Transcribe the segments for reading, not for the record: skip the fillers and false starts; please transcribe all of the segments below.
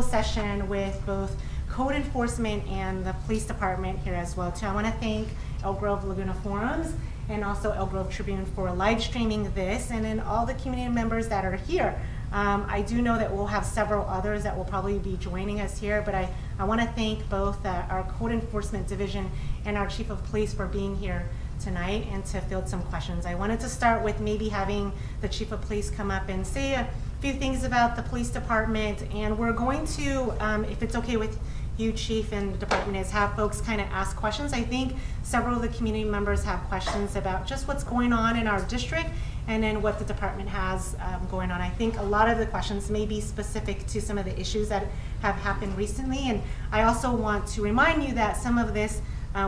session with both code enforcement and the police department here as well too. I want to thank Elk Grove Laguna Forums and also Elk Grove Tribune for live streaming this, and then all the community members that are here. I do know that we'll have several others that will probably be joining us here, but I want to thank both our code enforcement division and our chief of police for being here tonight and to field some questions. I wanted to start with maybe having the chief of police come up and say a few things about the police department, and we're going to, if it's okay with you, chief, and the department, is have folks kind of ask questions. I think several of the community members have questions about just what's going on in our district and then what the department has going on. I think a lot of the questions may be specific to some of the issues that have happened recently, and I also want to remind you that some of this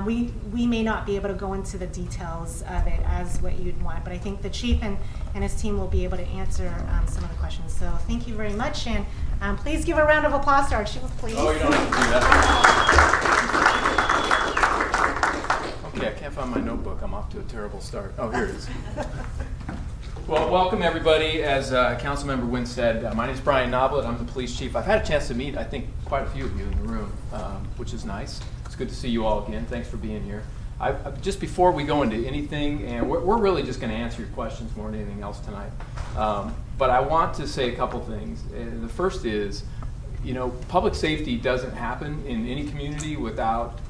we may not be able to go into the details of it as what you'd want, but I think the chief and his team will be able to answer some of the questions. So thank you very much, and please give a round of applause to our chief of police. Oh, you don't have to do that. Okay, I can't find my notebook. I'm off to a terrible start. Oh, here it is. Well, welcome everybody. As Councilmember Wynn said, my name is Bryan Noblett. I'm the police chief. I've had a chance to meet, I think, quite a few of you in the room, which is nice. It's good to see you all again. Thanks for being here. Just before we go into anything, and we're really just going to answer your questions more than anything else tonight, but I want to say a couple things. The first is, you know, public safety doesn't happen in any community without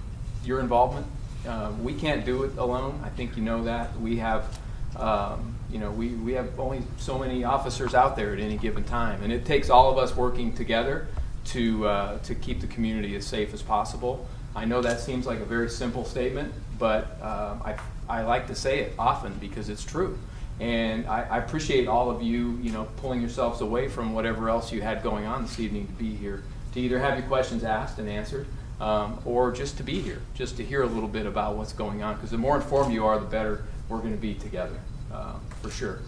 your involvement. We can't do it alone. I think you know that. We have we have only so many officers out there at any given time, and it takes all of us working together to keep the community as safe as possible. I know that seems like a very simple statement, but I like to say it often because it's true. And I appreciate all of you, pulling yourselves away from whatever else you had going on this evening to be here, to either have your questions asked and answered, or just to be here, just to hear a little bit about what's going on. Because the more informed you are, the better we're going to be together, for sure.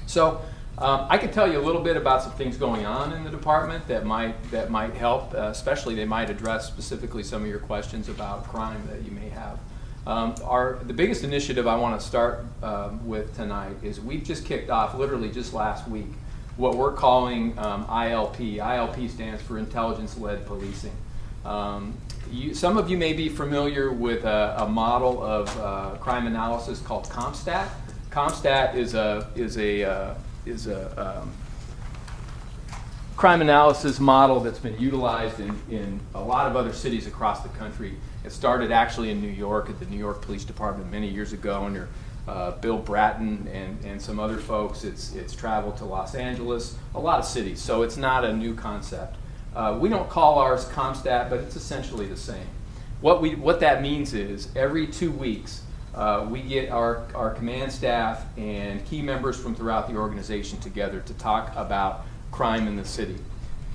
So I can tell you a little bit about some things going on in the department that might help, especially they might address specifically some of your questions about crime that you may have. The biggest initiative I want to start with tonight is we've just kicked off, literally just last week, what we're calling ILP. ILP stands for Intelligence-Led Policing. Some of you may be familiar with a model of crime analysis called CompStat. CompStat is a crime analysis model that's been utilized in a lot of other cities across the country. It started actually in New York at the New York Police Department many years ago under Bill Bratton and some other folks. It's traveled to Los Angeles, a lot of cities, so it's not a new concept. We don't call ours CompStat, but it's essentially the same. What that means is every 2 weeks we get our command staff and key members from throughout the organization together to talk about crime in the city.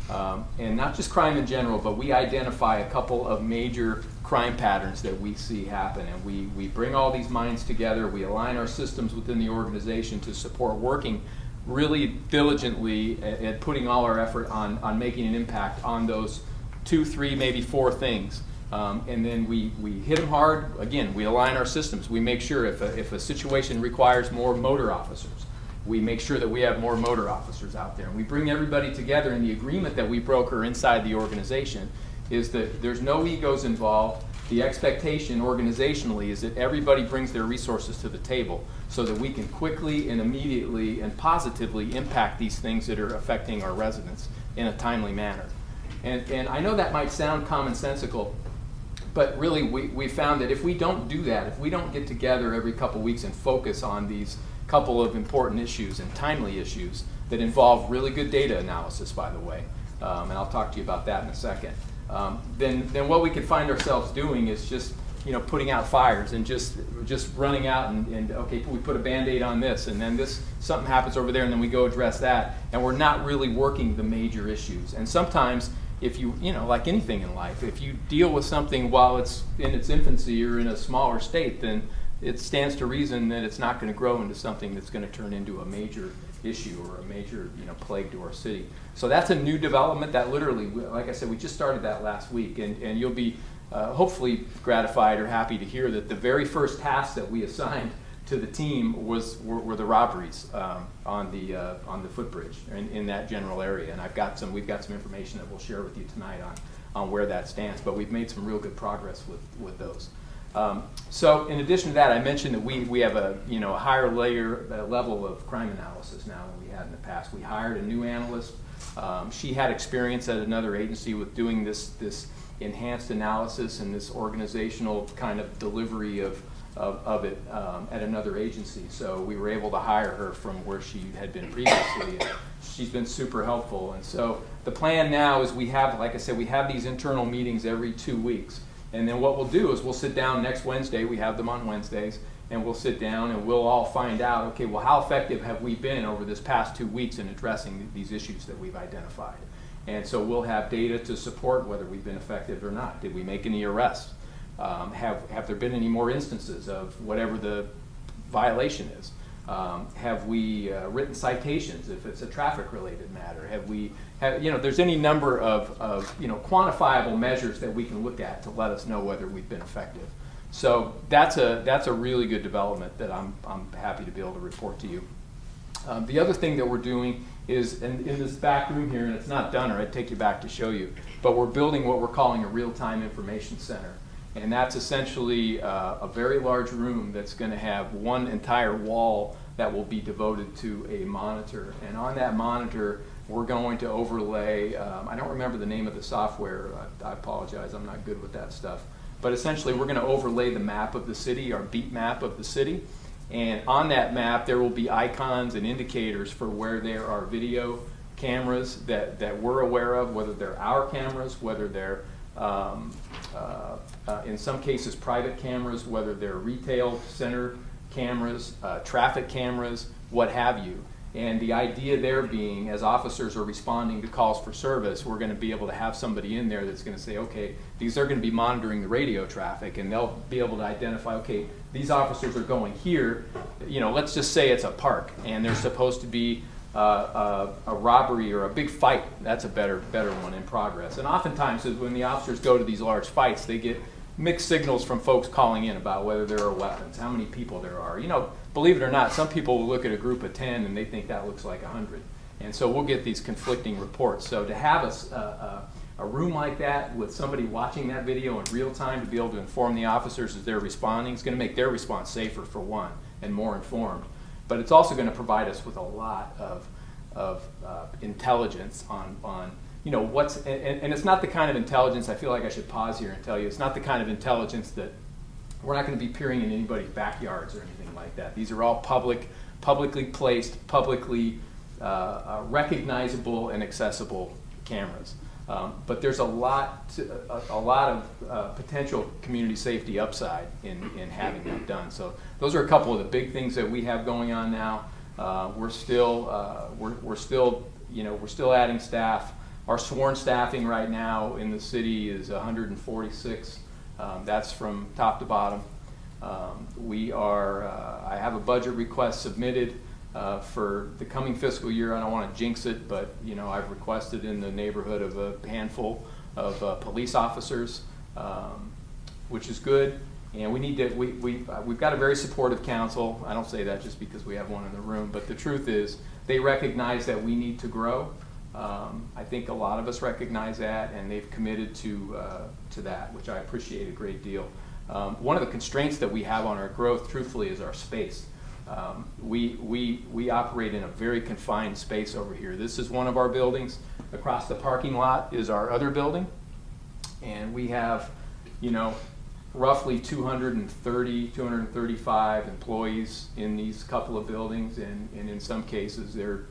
And not just crime in general, but we identify a couple of major crime patterns that we see happen. And we bring all these minds together, we align our systems within the organization to support working really diligently at putting all our effort on making an impact on those 2, 3, maybe 4 things. And then we hit them hard. Again, we align our systems. We make sure if a situation requires more motor officers, we make sure that we have more motor officers out there. And we bring everybody together, and the agreement that we broker inside the organization is that there's no egos involved. The expectation organizationally is that everybody brings their resources to the table so that we can quickly and immediately and positively impact these things that are affecting our residents in a timely manner. And I know that might sound commonsensical, but really we found that if we don't do that, if we don't get together every couple weeks and focus on these couple of important issues and timely issues that involve really good data analysis, by the way, and I'll talk to you about that in a second, then what we could find ourselves doing is just putting out fires and just running out and okay, we put a Band-Aid on this, and then something happens over there, and then we go address that, and we're not really working the major issues. And sometimes if you like anything in life, if you deal with something while it's in its infancy or in a smaller state, then it stands to reason that it's not going to grow into something that's going to turn into a major issue or a major plague to our city. So that's a new development that literally, like I said, we just started that last week, and you'll be hopefully gratified or happy to hear that the very first task that we assigned to the team were the robberies on the footbridge in that general area, and we've got some information that we'll share with you tonight on where that stands. But we've made some real good progress with those. So in addition to that, I mentioned that we have a higher level of crime analysis now than we had in the past. We hired a new analyst. She had experience at another agency with doing this enhanced analysis and this organizational kind of delivery of it at another agency. So we were able to hire her from where she had been previously. And she's been super helpful. And so the plan now is like I said, we have these internal meetings every 2 weeks. And then what we'll do is we'll sit down next Wednesday. We have them on Wednesdays. And we'll sit down and we'll all find out, okay, well, how effective have we been over this past 2 weeks in addressing these issues that we've identified? And so we'll have data to support whether we've been effective or not. Did we make any arrests? Have there been any more instances of whatever the violation is? Have we written citations if it's a traffic-related matter? There's any number of quantifiable measures that we can look at to let us know whether we've been effective. So that's a really good development that I'm happy to be able to report to you. The other thing that we're doing is in this back room here, and it's not done, or I'd take you back to show you, but we're building what we're calling a real-time information center. And that's essentially a very large room that's going to have one entire wall that will be devoted to a monitor. And on that monitor, we're going to overlay, I don't remember the name of the software, I apologize, I'm not good with that stuff. But essentially, we're going to overlay the map of the city, our beat map of the city. And on that map, there will be icons and indicators for where there are video cameras that we're aware of, whether they're our cameras, whether they're, in some cases, private cameras, whether they're retail center cameras, traffic cameras, what have you. And the idea there being, as officers are responding to calls for service, we're going to be able to have somebody in there that's going to say, okay, these are going to be monitoring the radio traffic, and they'll be able to identify, okay, these officers are going here. Let's just say it's a park, and there's supposed to be a robbery or a big fight. That's a better one in progress. And oftentimes, when the officers go to these large fights, they get mixed signals from folks calling in about whether there are weapons, how many people there are. Believe it or not, some people will look at a group of 10 and they think that looks like 100. And so we'll get these conflicting reports. So to have a room like that with somebody watching that video in real time to be able to inform the officers as they're responding is going to make their response safer, for one, and more informed. But it's also going to provide us with a lot of intelligence on what's, and it's not the kind of intelligence, I feel like I should pause here and tell you, it's not the kind of intelligence that we're not going to be peering in anybody's backyards or anything like that. These are all publicly placed, publicly recognizable and accessible cameras. But there's a lot of potential community safety upside in having that done. So those are a couple of the big things that we have going on now. We're still adding staff. Our sworn staffing right now in the city is 146. That's from top to bottom. I have a budget request submitted for the coming fiscal year. I don't want to jinx it, but I've requested in the neighborhood of a handful of police officers, which is good. And we need to. We've got a very supportive council. I don't say that just because we have one in the room, but the truth is they recognize that we need to grow. I think a lot of us recognize that, and they've committed to that, which I appreciate a great deal. One of the constraints that we have on our growth, truthfully, is our space. We operate in a very confined space over here. This is one of our buildings. Across the parking lot is our other building, and we have, roughly 230, 235 employees in these couple of buildings, and in some cases they're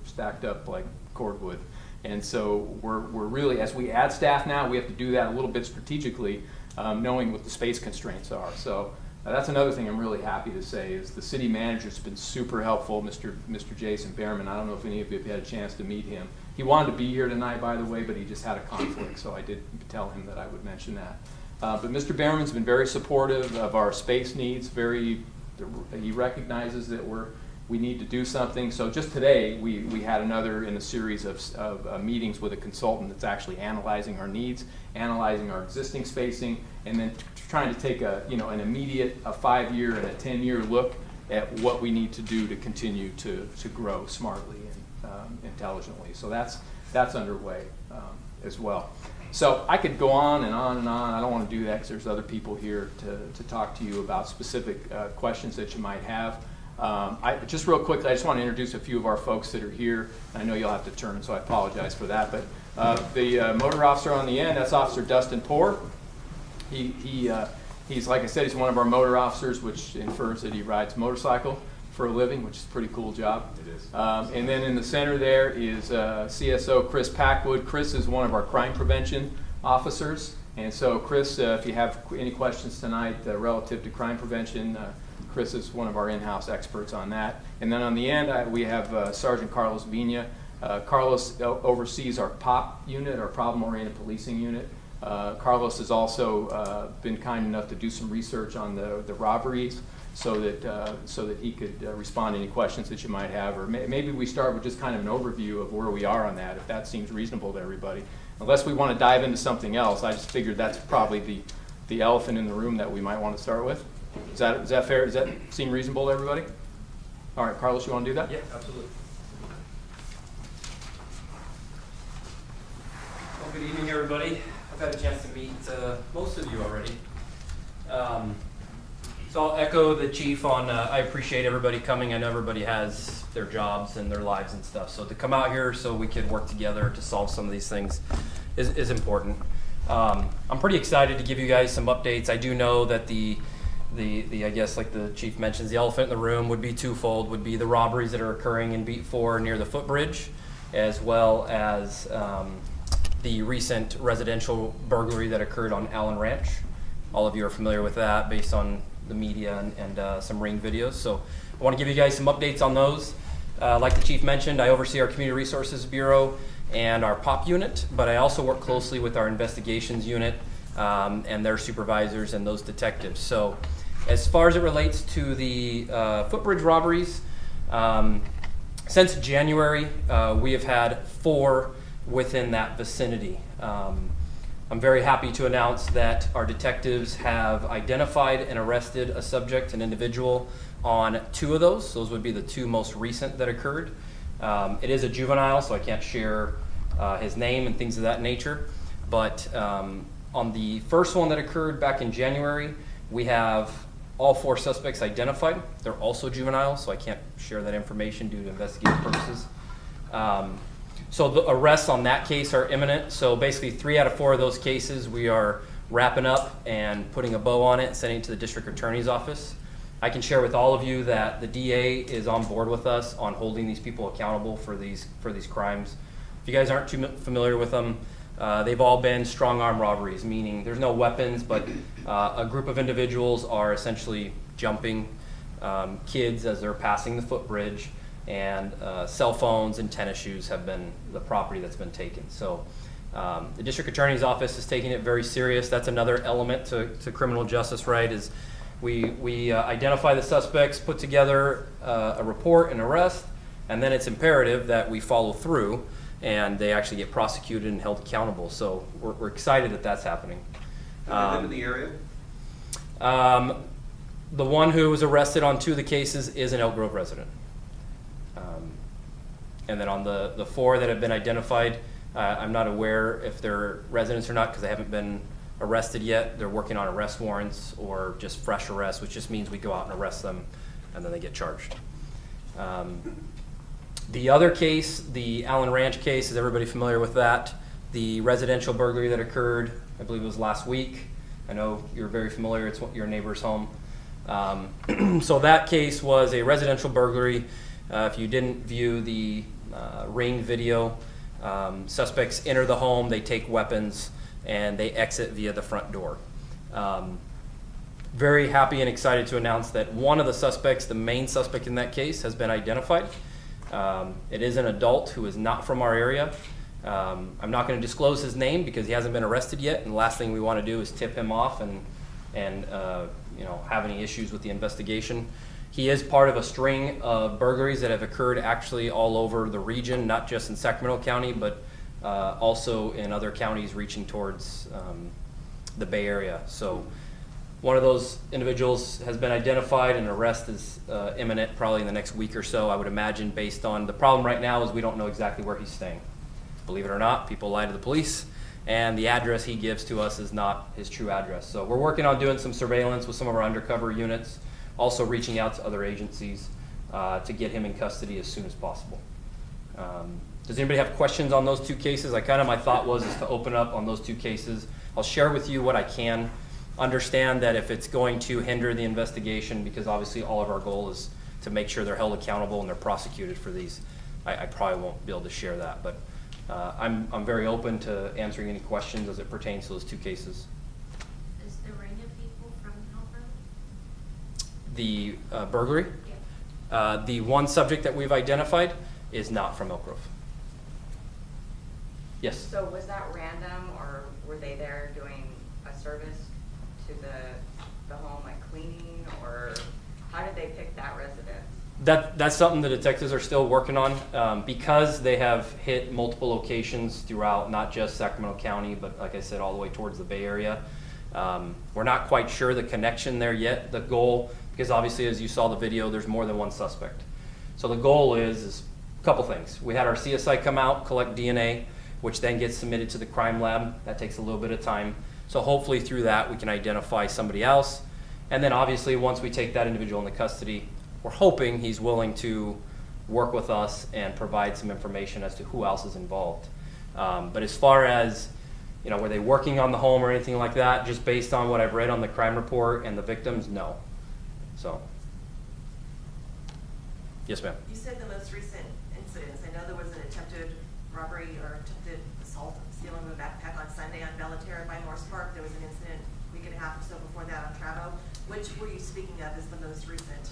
stacked up like cordwood. And so we're really, as we add staff now, we have to do that a little bit strategically, knowing what the space constraints are. So that's another thing I'm really happy to say is the city manager's been super helpful, Mr. Jason Behrman. I don't know if any of you have had a chance to meet him. He wanted to be here tonight, by the way, but he just had a conflict, so I did tell him that I would mention that. But Mr. Behrman's been very supportive of our space needs. He recognizes that we're we need to do something. So just today, we had another in a series of meetings with a consultant that's actually analyzing our needs, analyzing our existing spacing, and then trying to take an immediate, a 5-year and a 10-year look at what we need to do to continue to grow smartly and intelligently. So that's underway as well. So I could go on and on and on. I don't want to do that because there's other people here to talk to you about specific questions that you might have. Just real quickly, I just want to introduce a few of our folks that are here. I know you'll have to turn, so I apologize for that. But the motor officer on the end, that's Officer Dustin Poor. He's, like I said, he's one of our motor officers, which infers that he rides motorcycle for a living, which is a pretty cool job. It is. And then in the center there is CSO Chris Packwood. Chris is one of our crime prevention officers. And so Chris, if you have any questions tonight relative to crime prevention, Chris is one of our in-house experts on that. And then on the end, we have Sergeant Carlos Vina. Carlos oversees our POP unit, our problem-oriented policing unit. Carlos has also been kind enough to do some research on the robberies so that he could respond to any questions that you might have. Or maybe we start with just kind of an overview of where we are on that, if that seems reasonable to everybody. Unless we want to dive into something else, I just figured that's probably the elephant in the room that we might want to start with. Is that fair? Does that seem reasonable to everybody? All right, Carlos, you want to do that? Yeah, absolutely. Well, good evening, everybody. I've had a chance to meet most of you already. So I'll echo the chief on I appreciate everybody coming. I know everybody has their jobs and their lives and stuff. So to come out here so we could work together to solve some of these things is important. I'm pretty excited to give you guys some updates. I do know that the I guess like the chief mentions, the elephant in the room would be twofold, would be the robberies that are occurring in Beat 4 near the footbridge, as well as the recent residential burglary that occurred on Allen Ranch. All of you are familiar with that based on the media and some Ring videos. So I want to give you guys some updates on those. Like the chief mentioned, I oversee our Community Resources Bureau and our POP unit, but I also work closely with our investigations unit and their supervisors and those detectives. So as far as it relates to the footbridge robberies, since January, we have had 4 within that vicinity. I'm very happy to announce that our detectives have identified and arrested a subject, an individual, on 2 of those. Those would be the 2 most recent that occurred. It is a juvenile, so I can't share his name and things of that nature. But on the first one that occurred back in January, we have all 4 suspects identified. They're also juveniles, so I can't share that information due to investigative purposes. So the arrests on that case are imminent. So basically 3 out of 4 of those cases we are wrapping up and putting a bow on it and sending it to the district attorney's office. I can share with all of you that the DA is on board with us on holding these people accountable for these crimes. If you guys aren't too familiar with them, they've all been strong arm robberies, meaning there's no weapons, but a group of individuals are essentially jumping kids as they're passing the footbridge, and cell phones and tennis shoes have been the property that's been taken. So the district attorney's office is taking it very serious. That's another element to criminal justice, right, is we identify the suspects, put together a report and arrest, and then it's imperative that we follow through and they actually get prosecuted and held accountable. So we're excited that that's happening. Do they live in the area? The one who was arrested on 2 of the cases is an Elk Grove resident. And then on the 4 that have been identified, I'm not aware if they're residents or not because they haven't been arrested yet. They're working on arrest warrants or just fresh arrests, which just means we go out and arrest them and then they get charged. The other case, the Allen Ranch case, is everybody familiar with that? The residential burglary that occurred, I believe it was last week. I know you're very familiar, it's your neighbor's home. So that case was a residential burglary. If you didn't view the Ring video, suspects enter the home, they take weapons, and they exit via the front door. Very happy and excited to announce that one of the suspects, the main suspect in that case, has been identified. It is an adult who is not from our area. I'm not going to disclose his name because he hasn't been arrested yet, and the last thing we want to do is tip him off and have any issues with the investigation. He is part of a string of burglaries that have occurred actually all over the region, not just in Sacramento County, but also in other counties reaching towards the Bay Area. So one of those individuals has been identified, and arrest is imminent probably in the next week or so, I would imagine, based on the problem right now is we don't know exactly where he's staying. Believe it or not, people lie to the police, and the address he gives to us is not his true address. So we're working on doing some surveillance with some of our undercover units, also reaching out to other agencies to get him in custody as soon as possible. Does anybody have questions on those two cases? My thought was is to open up on those two cases. I'll share with you what I can. Understand that if it's going to hinder the investigation, because obviously all of our goal is to make sure they're held accountable and they're prosecuted for these, I probably won't be able to share that. But I'm very open to answering any questions as it pertains to those two cases. Is the ring of people from Elbrook? The burglary, Yeah. the one subject that we've identified is not from Elk Grove. Yes. So was that random, or were they there doing a service to the home, like cleaning, or how did they pick that residence? That's something the detectives are still working on, because they have hit multiple locations throughout, not just Sacramento County, but like I said, all the way towards the Bay Area. We're not quite sure the connection there yet. The goal, because obviously as you saw the video, there's more than one suspect. So the goal is a couple things. We had our CSI come out, collect DNA, which then gets submitted to the crime lab. That takes a little bit of time. So hopefully through that we can identify somebody else. And then obviously once we take that individual into custody, we're hoping he's willing to work with us and provide some information as to who else is involved. But as far as, were they working on the home or anything like that, just based on what I've read on the crime report and the victims, no. So, yes ma'am. You said the most recent incidents. I know there was an attempted robbery or attempted assault, stealing of a backpack on Sunday on Bellaterra by Norris Park. There was an incident a week and a half or so before that on Travo. Which were you speaking of as the most recent?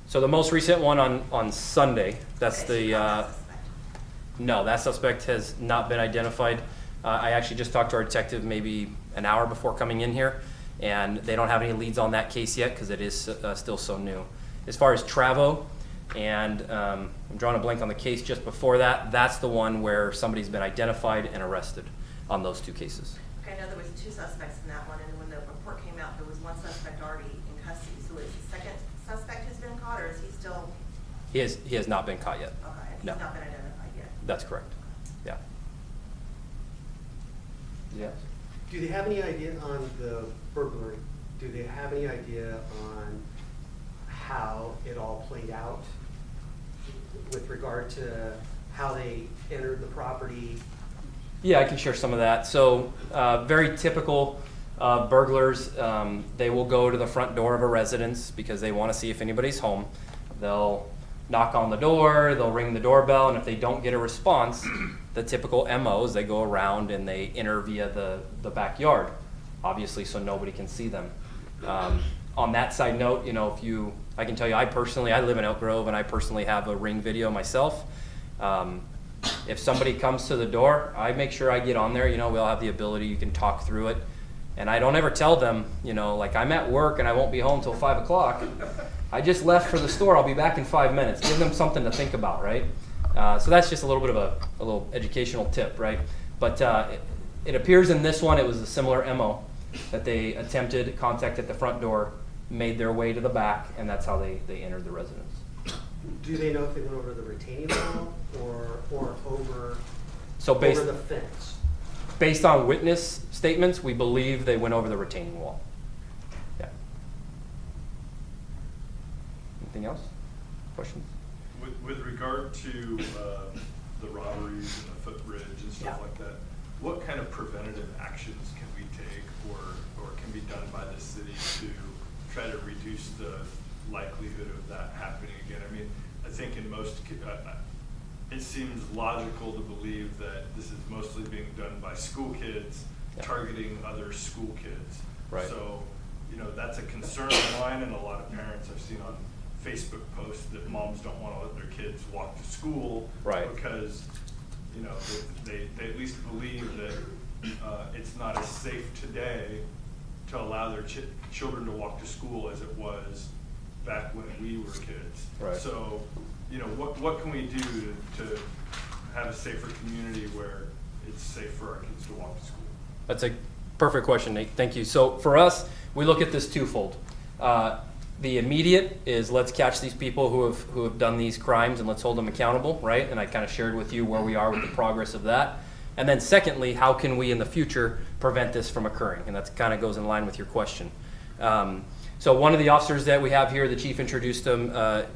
So the most recent one on Sunday, that's Okay, so you're not that suspect. No, that suspect has not been identified. I actually just talked to our detective maybe an hour before coming in here, and they don't have any leads on that case yet because it is still so new. As far as Travo, and I'm drawing a blank on the case just before that, that's the one where somebody's been identified and arrested on those two cases. Okay, I know there was 2 suspects in that one, and when the report came out, there was 1 suspect already in custody. So is the second suspect has been caught, or is he still? He has not been caught yet. Okay, and he's No. not been identified yet. That's correct. Yeah. Yes. Do they have any idea on the burglary? Do they have any idea on how it all played out with regard to how they entered the property? Yeah, I can share some of that. So very typical burglars, they will go to the front door of a residence because they want to see if anybody's home. They'll knock on the door, they'll ring the doorbell, and if they don't get a response, the typical MO is they go around and they enter via the backyard, obviously so nobody can see them. On that side note, I can tell you, I live in Elk Grove, and I personally have a Ring video myself. If somebody comes to the door, I make sure I get on there. We all have the ability, you can talk through it. And I don't ever tell them, like I'm at work and I won't be home till 5 o'clock. I just left for the store, I'll be back in 5 minutes. Give them something to think about, right? So that's just a little bit of a little educational tip, right? But it appears in this one, it was a similar MO that they attempted contact at the front door, made their way to the back, and that's how they entered the residence. Do they know if they went over the retaining wall or over the fence? Based on witness statements, we believe they went over the retaining wall. Yeah. Anything else? Questions? With regard to the robberies and the footbridge and stuff like that, what kind of preventative actions can we take or can be done by the city to try to reduce the likelihood of that happening again? I mean, I think in most, it seems logical to believe that this is mostly being done by school kids targeting other school kids. Right. So, that's a concern of mine, and a lot of parents I've seen on Facebook posts that moms don't want to let their kids walk to school, right, because they at least believe that it's not as safe today to allow their children to walk to school as it was back when we were kids. Right. So, you know, what can we do to have a safer community where it's safe for our kids to walk to school? That's a perfect question, Nate. Thank you. So for us, we look at this twofold. The immediate is let's catch these people who have done these crimes and let's hold them accountable, right? And I kind of shared with you where we are with the progress of that. And then secondly, how can we in the future prevent this from occurring? And that kind of goes in line with your question. So one of the officers that we have here, the chief introduced him,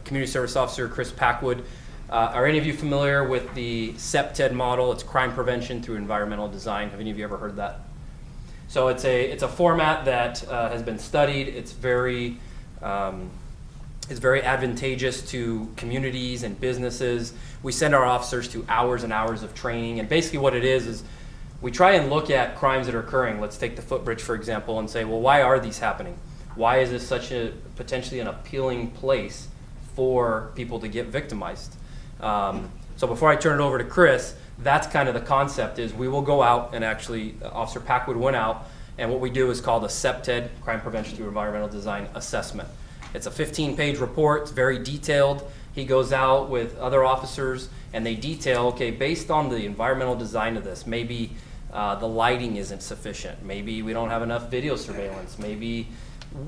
Community Service Officer Chris Packwood. Are any of you familiar with the CEPTED model? It's crime prevention through environmental design. Have any of you ever heard that? So it's a format that has been studied. It's very advantageous to communities and businesses. We send our officers to hours and hours of training, and basically what it is we try and look at crimes that are occurring. Let's take the footbridge, for example, and say, well, why are these happening? Why is this such a potentially an appealing place for people to get victimized? So before I turn it over to Chris, that's kind of the concept is we will go out and actually, Officer Packwood went out, and what we do is called a CEPTED, Crime Prevention Through Environmental Design Assessment. It's a 15-page report. It's very detailed. He goes out with other officers, and they detail, okay, based on the environmental design of this, maybe the lighting isn't sufficient. Maybe we don't have enough video surveillance. Maybe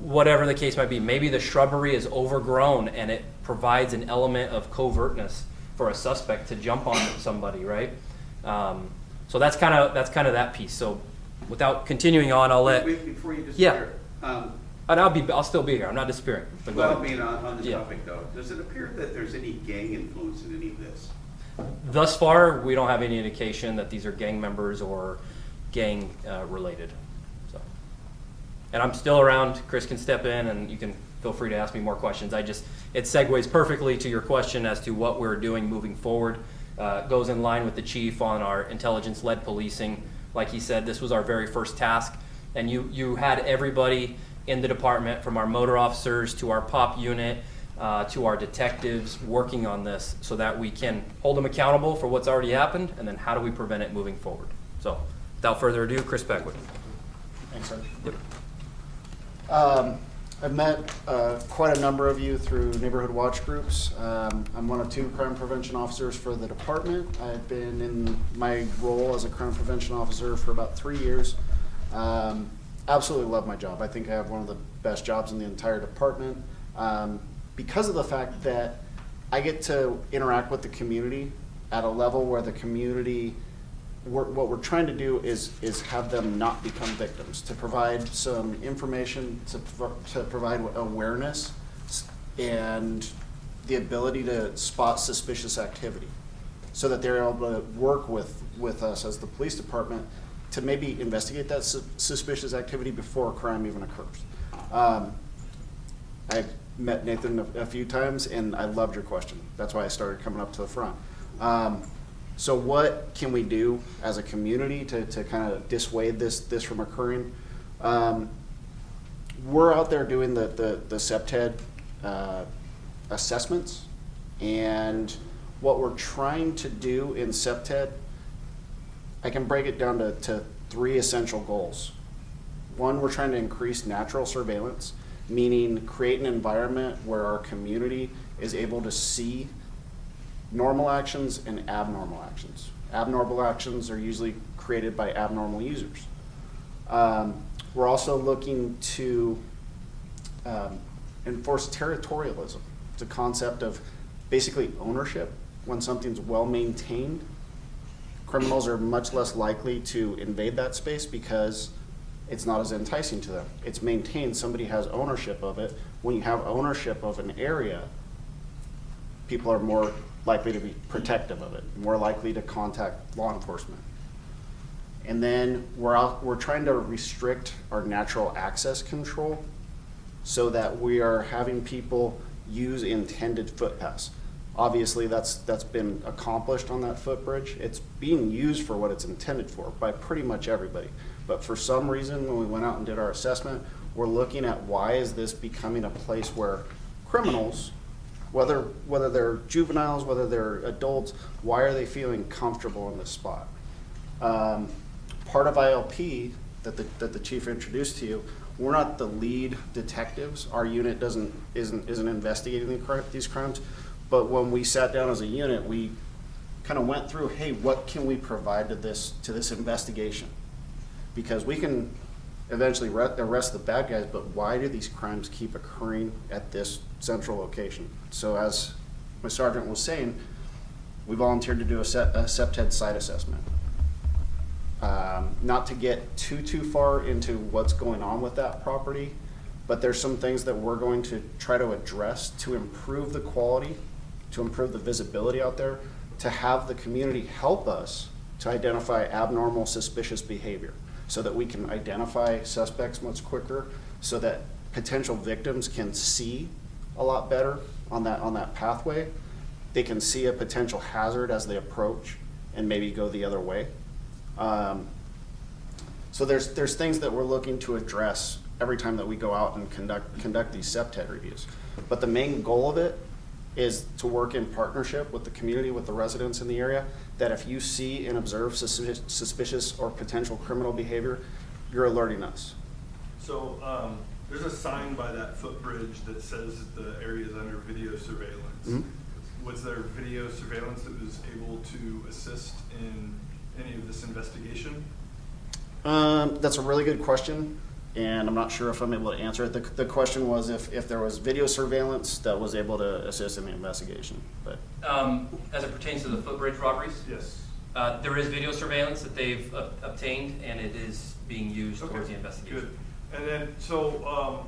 whatever the case might be. Maybe the shrubbery is overgrown, and it provides an element of covertness for a suspect to jump on somebody, right? So that's kind of that piece. So without continuing on, I'll let. Wait, before you disappear. And I'll still be here. I'm not disappearing. But go Well, ahead. I mean, on this Yeah. topic though, does it appear that there's any gang influence in any of this? Thus far, we don't have any indication that these are gang members or gang related. So, and I'm still around. Chris can step in, and you can feel free to ask me more questions. It segues perfectly to your question as to what we're doing moving forward. Goes in line with the chief on our intelligence-led policing. Like he said, this was our very first task, and you had everybody in the department, from our motor officers to our POP unit to our detectives, working on this so that we can hold them accountable for what's already happened, and then how do we prevent it moving forward. So without further ado, Chris Packwood. Thanks, sir. Yep. I've met quite a number of you through neighborhood watch groups. I'm one of 2 crime prevention officers for the department. I've been in my role as a crime prevention officer for about 3 years. Absolutely love my job. I think I have one of the best jobs in the entire department because of the fact that I get to interact with the community at a level where the community, what we're trying to do is have them not become victims, to provide some information, to provide awareness and the ability to spot suspicious activity so that they're able to work with us as the police department to maybe investigate that suspicious activity before a crime even occurs. I've met Nathan a few times, and I loved your question. That's why I started coming up to the front. So what can we do as a community to kind of dissuade this from occurring? We're out there doing the CEPTED assessments, and what we're trying to do in CEPTED, I can break it down to 3 essential goals. One, we're trying to increase natural surveillance, meaning create an environment where our community is able to see normal actions and abnormal actions. Abnormal actions are usually created by abnormal users. We're also looking to enforce territorialism. It's a concept of basically ownership. When something's well maintained, criminals are much less likely to invade that space because it's not as enticing to them. It's maintained, somebody has ownership of it. When you have ownership of an area, people are more likely to be protective of it, more likely to contact law enforcement. And then we're trying to restrict our natural access control so that we are having people use intended footpaths. Obviously, that's been accomplished on that footbridge. It's being used for what it's intended for by pretty much everybody. But for some reason, when we went out and did our assessment, we're looking at why is this becoming a place where criminals, whether they're juveniles, whether they're adults, why are they feeling comfortable in this spot? Part of ILP that the chief introduced to you we're not the lead detectives. Our unit isn't investigating these crimes. But when we sat down as a unit, we kind of went through, hey, what can we provide to this investigation? Because we can eventually arrest the bad guys, but why do these crimes keep occurring at this central location? So as my sergeant was saying, we volunteered to do a SEPTED site assessment. Not to get too far into what's going on with that property, but there's some things that we're going to try to address to improve the quality, to improve the visibility out there, to have the community help us to identify abnormal, suspicious behavior, so that we can identify suspects much quicker, so that potential victims can see a lot better on that pathway. They can see a potential hazard as they approach and maybe go the other way. So there's things that we're looking to address every time that we go out and conduct these SEPTED reviews. But the main goal of it is to work in partnership with the community, with the residents in the area, that if you see and observe suspicious or potential criminal behavior, you're alerting us. So there's a sign by that footbridge that says the area is under video surveillance. Mm-hmm. Was there video surveillance that was able to assist in any of this investigation? That's a really good question, and I'm not sure if I'm able to answer it. The question was if there was video surveillance that was able to assist in the investigation. But As it pertains to the footbridge robberies, Yes. there is video surveillance that they've obtained, and it is being used towards the investigation. Good. And then, so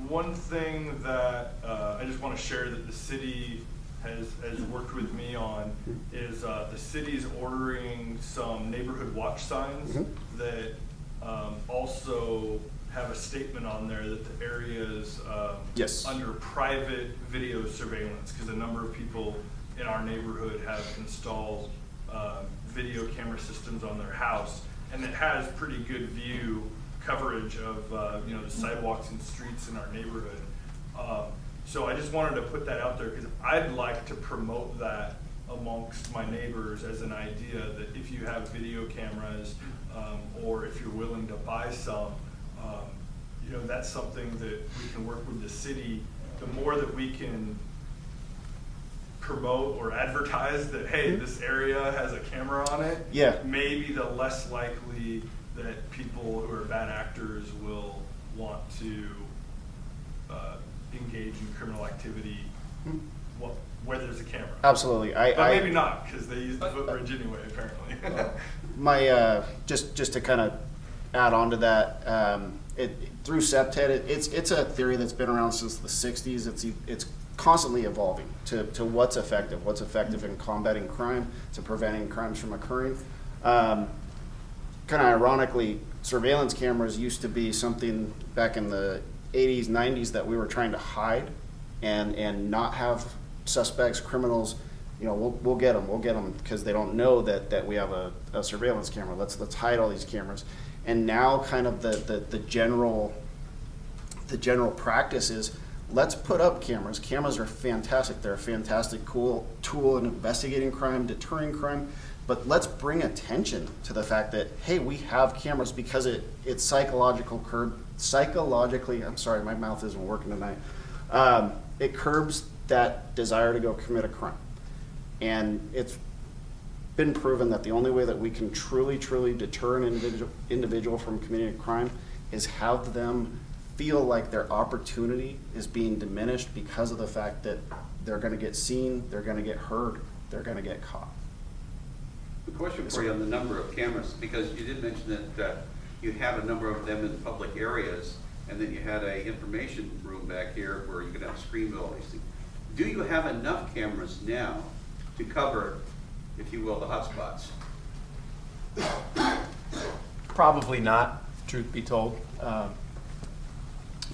one thing that I just want to share that the city has worked with me on is the city's ordering some neighborhood watch signs that also have a statement on there that the area is Yes. under private video surveillance, because a number of people in our neighborhood have installed video camera systems on their house, and it has pretty good view coverage of the sidewalks and streets in our neighborhood. So I just wanted to put that out there because I'd like to promote that amongst my neighbors as an idea that if you have video cameras or if you're willing to buy some, that's something that we can work with the city. The more that we can promote or advertise that, hey, this area has a camera on it, Yeah. maybe the less likely that people who are bad actors will want to engage in criminal activity where there's a camera. Absolutely. But maybe not, because they use the footbridge anyway, apparently. My just to kind of add on to that, through SEPTED, it's a theory that's been around since the 60s. It's constantly evolving to what's effective in combating crime, to preventing crimes from occurring. Kind of ironically, surveillance cameras used to be something back in the 80s, 90s that we were trying to hide and not have suspects, criminals. We'll get them because they don't know that we have a surveillance camera. Let's hide all these cameras. And now kind of the general practice is, let's put up cameras. Cameras are fantastic. They're a fantastic, cool tool in investigating crime, deterring crime. But let's bring attention to the fact that, hey, we have cameras, because it's psychologically, I'm sorry, my mouth isn't working tonight. It curbs that desire to go commit a crime. And it's been proven that the only way that we can truly deter an individual from committing a crime is have them feel like their opportunity is being diminished because of the fact that they're going to get seen, they're going to get heard, they're going to get caught. A question for you on the number of cameras, because you did mention that you have a number of them in public areas, and then you had a information room back here where you could have screen all these things. Do you have enough cameras now to cover, if you will, the hotspots? Probably not, truth be told.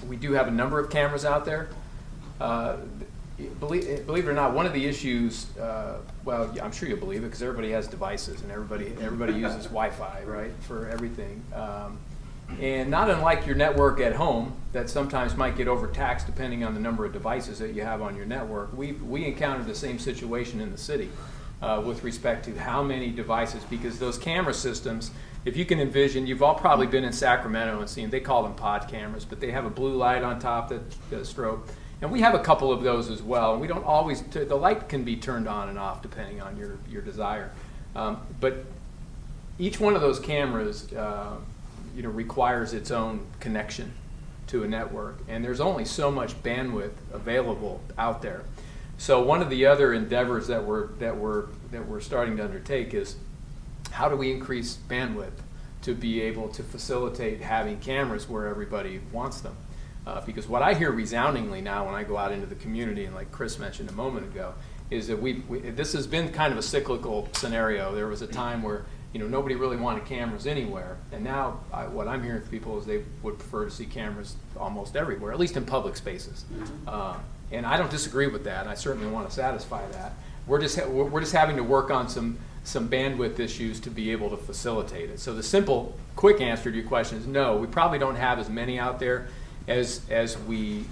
We do have a number of cameras out there. Believe it or not, one of the issues, well, I'm sure you'll believe it because everybody has devices and everybody uses Wi-Fi, right, for everything. And not unlike your network at home, that sometimes might get overtaxed depending on the number of devices that you have on your network. We encountered the same situation in the city with respect to how many devices, because those camera systems if you can envision, you've all probably been in Sacramento and seen, they call them pod cameras, but they have a blue light on top that does strobe. And we have a couple of those as well. And we don't always, the light can be turned on and off depending on your desire. But each one of those cameras requires its own connection to a network. And there's only so much bandwidth available out there. So one of the other endeavors that we're starting to undertake is how do we increase bandwidth to be able to facilitate having cameras where everybody wants them? Because what I hear resoundingly now when I go out into the community, and like Chris mentioned a moment ago, is that this has been kind of a cyclical scenario. There was a time where nobody really wanted cameras anywhere, and now what I'm hearing from people is they would prefer to see cameras almost everywhere, at least in public spaces. And I don't disagree with that. I certainly want to satisfy that. We're just having to work on some bandwidth issues to be able to facilitate it. So the simple, quick answer to your question is no. We probably don't have as many out there as we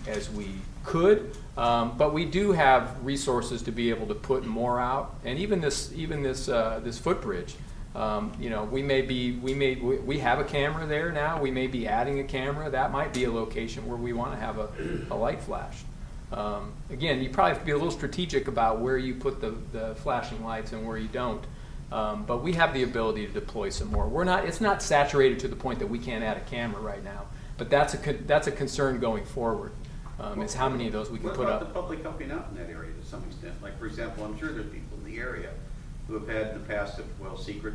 could, but we do have resources to be able to put more out. And even this footbridge, we have a camera there now. We may be adding a camera. That might be a location where we want to have a light flash. Again, you probably have to be a little strategic about where you put the flashing lights and where you don't. But we have the ability to deploy some more. It's not saturated to the point that we can't add a camera right now. But that's a concern going forward. Is how many of those we can put up. What about the public helping out in that area to some extent? Like, for example, I'm sure there's people in the area who have had in the past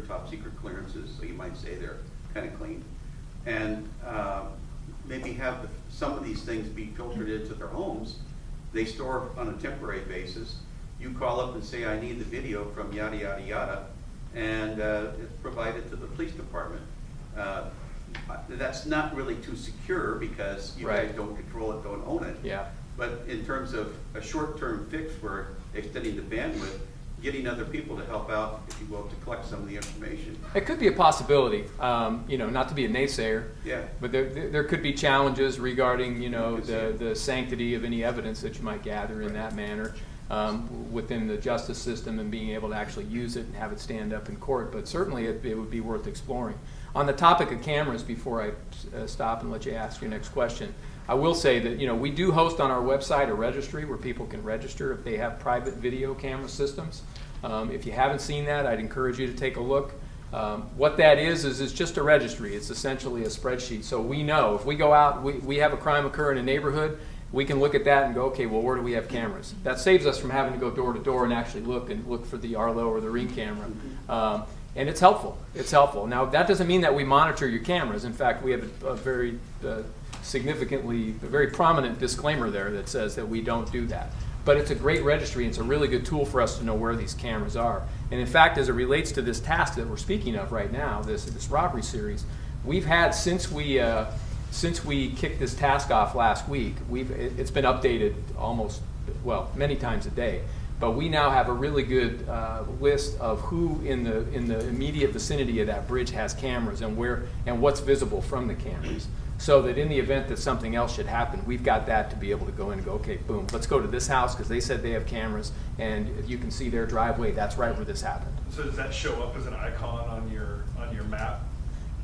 top secret clearances, so you might say they're kind of clean, and maybe have some of these things be filtered into their homes. They store on a temporary basis. You call up and say, I need the video from yada, yada, yada, and it's provided to the police department. That's not really too secure because you guys don't control it, don't own it. Yeah. But in terms of a short-term fix for extending the bandwidth, getting other people to help out, if you will, to collect some of the information. It could be a possibility, not to be a naysayer, Yeah. but there could be challenges regarding, the sanctity of any evidence that you might gather in that manner within the justice system and being able to actually use it and have it stand up in court. But certainly it would be worth exploring. On the topic of cameras, before I stop and let you ask your next question, I will say that we do host on our website a registry where people can register if they have private video camera systems. If you haven't seen that, I'd encourage you to take a look. What that is it's just a registry. It's essentially a spreadsheet. So we know if we go out, we have a crime occur in a neighborhood, we can look at that and go, okay, well, where do we have cameras? That saves us from having to go door to door and actually look for the Arlo or the Ring camera. And it's helpful. It's helpful. Now, that doesn't mean that we monitor your cameras. In fact, we have a very very prominent disclaimer there that says that we don't do that. But it's a great registry, and it's a really good tool for us to know where these cameras are. And in fact, as it relates to this task that we're speaking of right now, this robbery series, we've had since we kicked this task off last week, it's been updated many times a day. But we now have a really good list of who in the immediate vicinity of that bridge has cameras and what's visible from the cameras. So that in the event that something else should happen, we've got that to be able to go in and go, okay, boom, let's go to this house because they said they have cameras, and you can see their driveway. That's right where this happened. So does that show up as an icon on your map?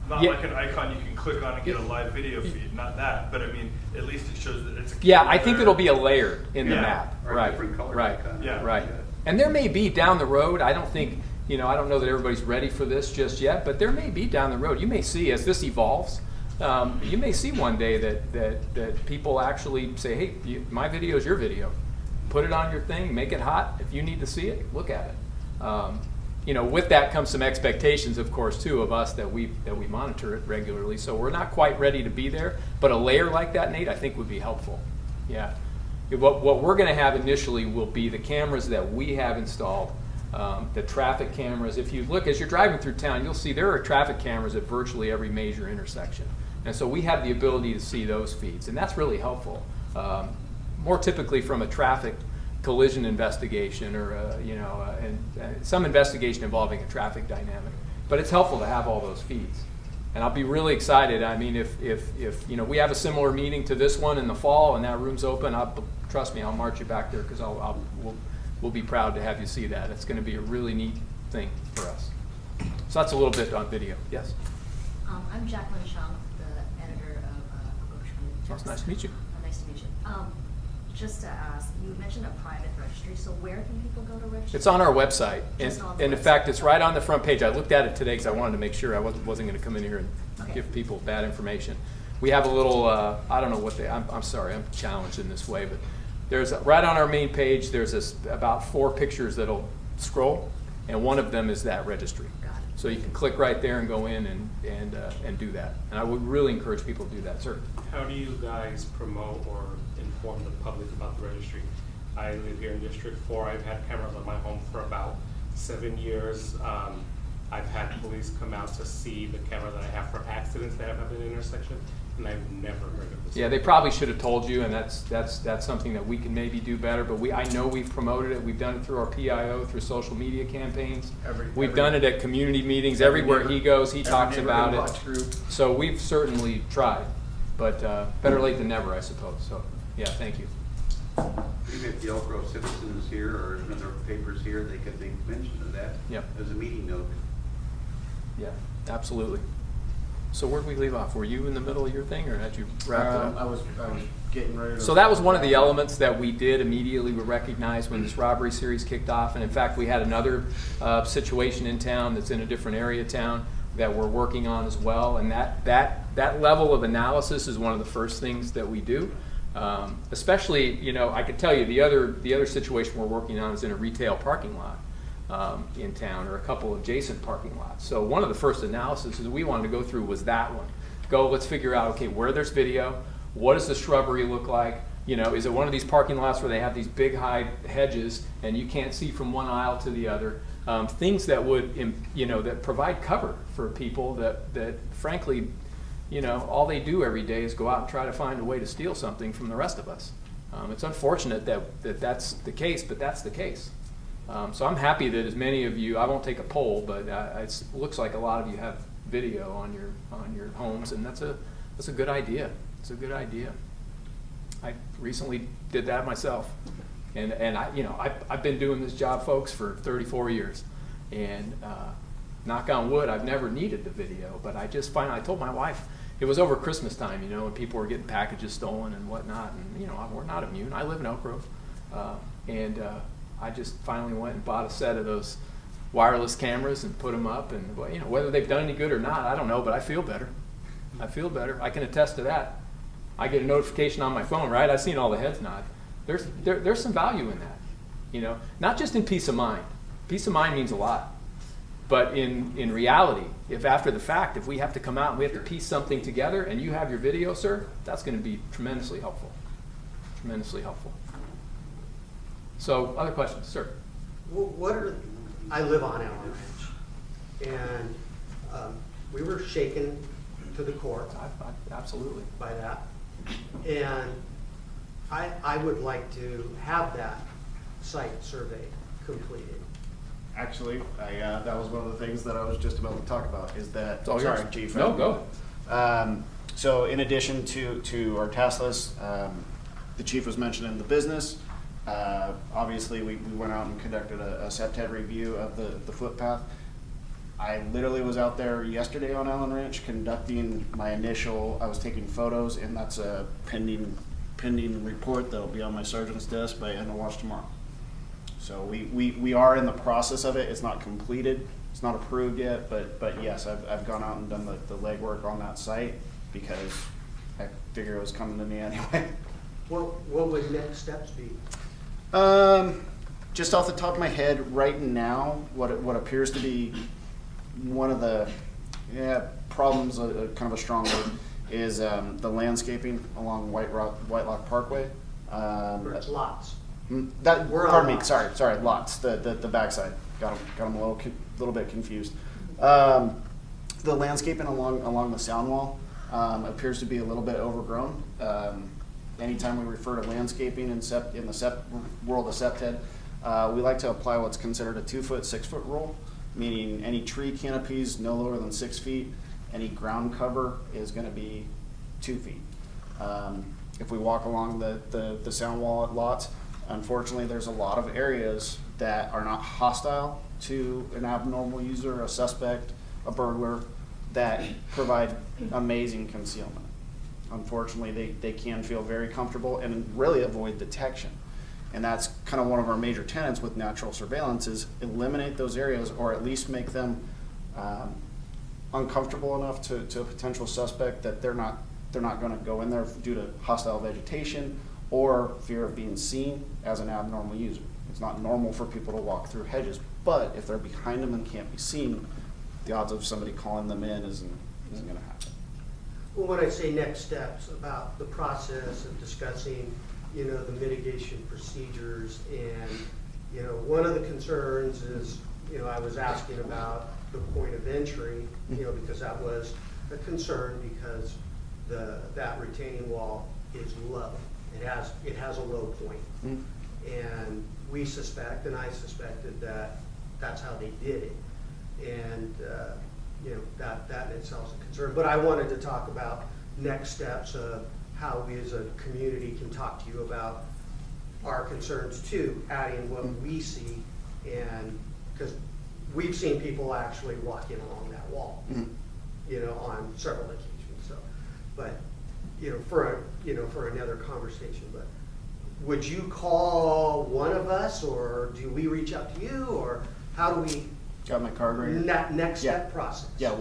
Not Yeah. like an icon you can click on and get a live video feed, not that, but I mean, at least it shows that it's a Yeah, camera I think there. it'll be a layer in the Yeah. map. Or a Right, different color right, icon. Yeah. right. And there may be down the road, I don't know that everybody's ready for this just yet, but there may be down the road. You may see as this evolves, you may see one day that people actually say, hey, my video is your video. Put it on your thing, make it hot. If you need to see it, look at it. With that comes some expectations, of course, too, of us that we monitor it regularly. So we're not quite ready to be there, but a layer like that, Nate, I think would be helpful. Yeah. What we're going to have initially will be the cameras that we have installed, the traffic cameras. If you look, as you're driving through town, you'll see there are traffic cameras at virtually every major intersection. And so we have the ability to see those feeds, and that's really helpful. More typically from a traffic collision investigation or some investigation involving a traffic dynamic. But it's helpful to have all those feeds. And I'll be really excited. I mean, if we have a similar meeting to this one in the fall and that room's open, trust me, I'll march you back there because we'll be proud to have you see that. It's going to be a really neat thing for us. So that's a little bit on video. Yes? I'm Jacqueline Shum, the editor of Oak Tree. Oh, it's nice to meet you. Nice to meet you. Just to ask, you mentioned a private registry, so where can people go to register? It's on our website. Just on the And in website. fact, it's right on the front page. I looked at it today because I wanted to make sure I wasn't going to come in here and Okay. give people bad information. We have a little, I don't know what I'm sorry, I'm challenged in this way, but there's, right on our main page, there's about 4 pictures that'll scroll, and one of them is that registry. Got it. So you can click right there and go in and do that. And I would really encourage people to do that, sir. How do you guys promote or inform the public about the registry? I live here in District 4. I've had cameras on my home for about 7 years. I've had police come out to see the camera that I have for accidents that have happened in the intersection, and I've never heard of this. Yeah, they probably should have told you, and that's something that we can maybe do better. But I know we've promoted it. We've done it through our PIO, through social media campaigns. We've done it at community meetings. Everywhere he goes, he talks about it. So we've certainly tried, but better late than never, I suppose. So yeah, thank you. Maybe if the Elk Grove citizens here or other papers here, they could make mention of that Yep. as a meeting note. Yeah, absolutely. So where'd we leave off? Were you in the middle of your thing, or had you wrapped it up? I was getting ready to. So that was one of the elements that we did immediately. We recognized when this robbery series kicked off, and in fact, we had another situation in town that's in a different area of town that we're working on as well. And that level of analysis is one of the first things that we do. Especially, I could tell you the other situation we're working on is in a retail parking lot in town, or a couple adjacent parking lots. So one of the first analyses that we wanted to go through was that one. Let's figure out, okay, where there's video, what does the shrubbery look like? Is it one of these parking lots where they have these big high hedges and you can't see from one aisle to the other? Things that would, that provide cover for people that frankly, all they do every day is go out and try to find a way to steal something from the rest of us. It's unfortunate that's the case, but that's the case. So I'm happy that as many of you, I won't take a poll, but it looks like a lot of you have video on your homes, and that's a good idea. It's a good idea. I recently did that myself, and I've been doing this job, folks, for 34 years, and knock on wood, I've never needed the video, but I told my wife, it was over Christmas time, when people were getting packages stolen and whatnot, and we're not immune. I live in Oak Grove, and I just finally went and bought a set of those wireless cameras and put them up, and whether they've done any good or not, I don't know, but I feel better. I feel better. I can attest to that. I get a notification on my phone, right? I've seen all the heads nod. There's some value in that, not just in peace of mind. Peace of mind means a lot. But in reality, if after the fact, if we have to come out and we have to piece something together and you have your video, sir, that's going to be tremendously helpful. Tremendously helpful. So, other questions, sir? I live on Allen Ranch, and we were shaken to the core Absolutely. by that. And I would like to have that site survey completed. Actually, that was one of the things that I was just about to talk about, is that, It's all yours. sorry, Chief. No, go. So in addition to our task list, the chief was mentioning the business. Obviously, we went out and conducted a SEPTED review of the footpath. I literally was out there yesterday on Allen Ranch conducting my initial, I was taking photos, and that's a pending report that'll be on my sergeant's desk by end of watch tomorrow. So we are in the process of it. It's not completed. It's not approved yet, but yes, I've gone out and done the legwork on that site because I figure it was coming to me anyway. What would next steps be? Just off the top of my head, right now, what appears to be one of the problems, kind of a strong word, is the landscaping along White Lock Parkway. It's lots. Sorry, lots. The backside got them a little bit confused. The landscaping along the sound wall appears to be a little bit overgrown. Anytime we refer to landscaping in the world of SEPTED, we like to apply what's considered a 2-foot, 6-foot rule, meaning any tree canopies no lower than 6 feet, any ground cover is going to be 2 feet. If we walk along the sound wall lots, unfortunately, there's a lot of areas that are not hostile to an abnormal user, a suspect, a burglar, that provide amazing concealment. Unfortunately, they can feel very comfortable and really avoid detection. And that's kind of one of our major tenets with natural surveillance is eliminate those areas, or at least make them uncomfortable enough to a potential suspect that they're not going to go in there due to hostile vegetation or fear of being seen as an abnormal user. It's not normal for people to walk through hedges, but if they're behind them and can't be seen, the odds of somebody calling them in isn't going to happen. Well, when I say next steps, about the process of discussing, you know, the mitigation procedures, and, you know, one of the concerns is, you know, I was asking about the point of entry, you know, because that was a concern because that retaining wall is low. It has a low point. And we suspect, and I suspected, that that's how they did it. And, you know, that in itself is a concern. But I wanted to talk about next steps of how we as a community can talk to you about our concerns too, adding what we see, and because we've seen people actually walk in along that wall, you know, on several occasions. So, but you know, for another conversation. But would you call one of us, or do we reach out to you, or how do we? Got my card right here? Next step process. Yeah,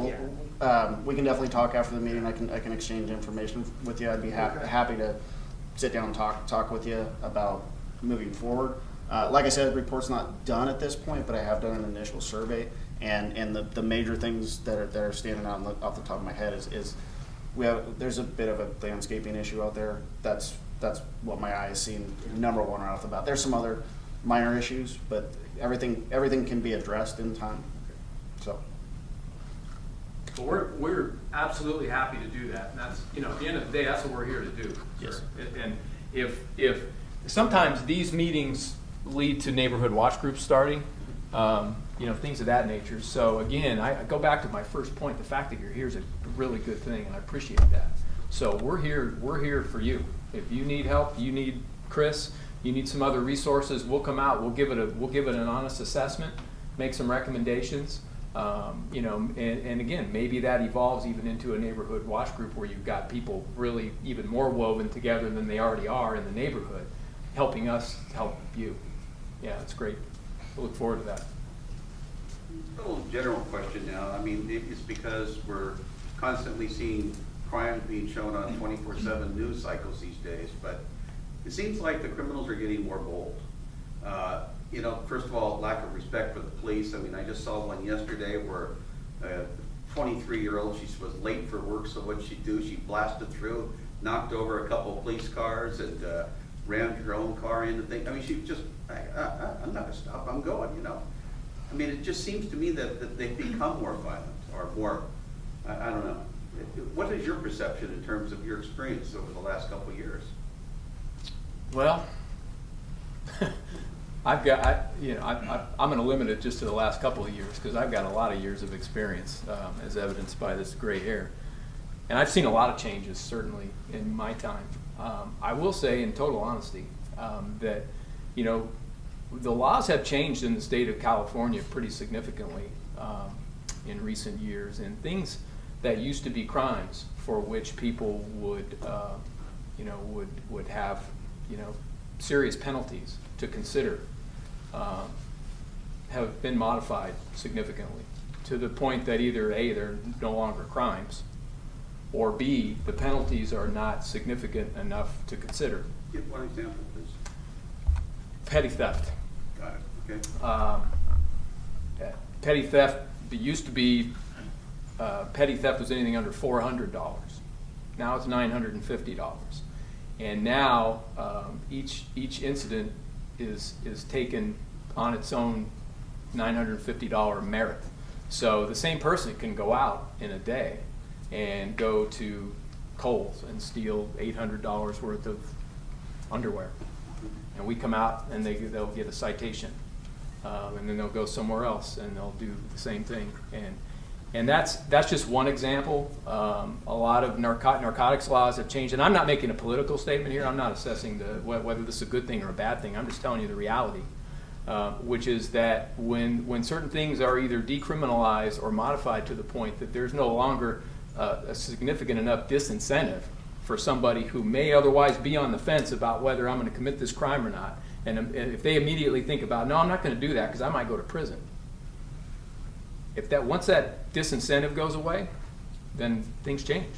we can definitely talk after the meeting. I can exchange information with you. I'd be happy to sit down and talk with you about moving forward. Like I said, the report's not done at this point, but I have done an initial survey, and the major things that are standing out off the top of my head is there's a bit of a landscaping issue out there. That's what my eye has seen number one right off the bat. There's some other minor issues, but everything can be addressed in time. So. Well, we're absolutely happy to do that, and that's, you know, at the end of the day, that's what we're here to do. Yes. And if sometimes these meetings lead to neighborhood watch groups starting, you know, things of that nature. So again, I go back to my first point. The fact that you're here is a really good thing, and I appreciate that. So we're here for you. If you need help, you need Chris, you need some other resources, we'll come out. We'll give it an honest assessment, make some recommendations. You know, and again, maybe that evolves even into a neighborhood watch group where you've got people really even more woven together than they already are in the neighborhood, helping us help you. Yeah, it's great. We'll look forward to that. A little general question now. I mean, it's because we're constantly seeing crimes being shown on 24/7 news cycles these days, but it seems like the criminals are getting more bold. You know, first of all, lack of respect for the police. I mean, I just saw one yesterday where a 23-year-old, she was late for work, so what'd she do? She blasted through, knocked over a couple of police cars, and rammed her own car into things. I mean, she just, I'm not gonna stop, I'm going, you know. I mean, it just seems to me that they've become more violent, or more, I don't know. What is your perception in terms of your experience over the last couple of years? Well, I'm going to limit it just to the last couple of years because I've got a lot of years of experience, as evidenced by this gray hair. And I've seen a lot of changes, certainly, in my time. I will say, in total honesty, that, you know, the laws have changed in the state of California pretty significantly in recent years. And things that used to be crimes for which people would, you know, would have, you know, serious penalties to consider, have been modified significantly to the point that either A, they're no longer crimes, or B, the penalties are not significant enough to consider. Give one example, please. Petty theft. Got it, okay. Petty theft, it used to be petty theft was anything under $400. Now it's $950. And now each incident is taken on its own $950 merit. So the same person can go out in a day and go to Kohl's and steal $800 worth of underwear. And we come out and they'll get a citation. And then they'll go somewhere else and they'll do the same thing. And that's just one example. A lot of narcotics laws have changed. And I'm not making a political statement here. I'm not assessing whether this is a good thing or a bad thing. I'm just telling you the reality. which is that when certain things are either decriminalized or modified to the point that there's no longer a significant enough disincentive for somebody who may otherwise be on the fence about whether I'm going to commit this crime or not, and if they immediately think about, no, I'm not going to do that because I might go to prison. Once that disincentive goes away, then things change.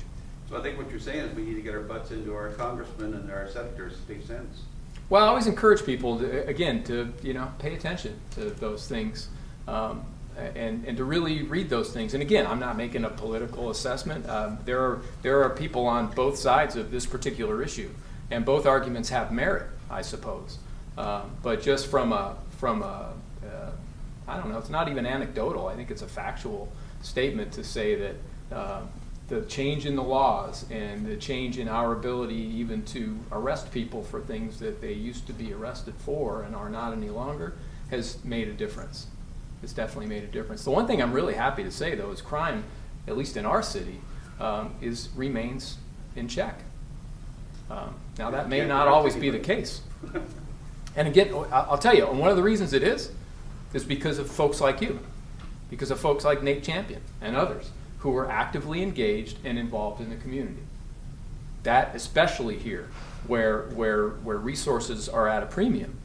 So I think what you're saying is we need to get our butts into our congressmen and our senators to make sense. Well, I always encourage people to, again, to pay attention to those things, and to really read those things. And again, I'm not making a political assessment. There are people on both sides of this particular issue, and both arguments have merit, I suppose. But just from a I don't know, it's not even anecdotal. I think it's a factual statement to say that the change in the laws and the change in our ability even to arrest people for things that they used to be arrested for and are not any longer has made a difference. It's definitely made a difference. The one thing I'm really happy to say, though, is crime, at least in our city, remains in check. Now, that may not always be the case. And again, I'll tell you, and one of the reasons it is because of folks like you, because of folks like Nate Champion and others who are actively engaged and involved in the community. That, especially here, where resources are at a premium,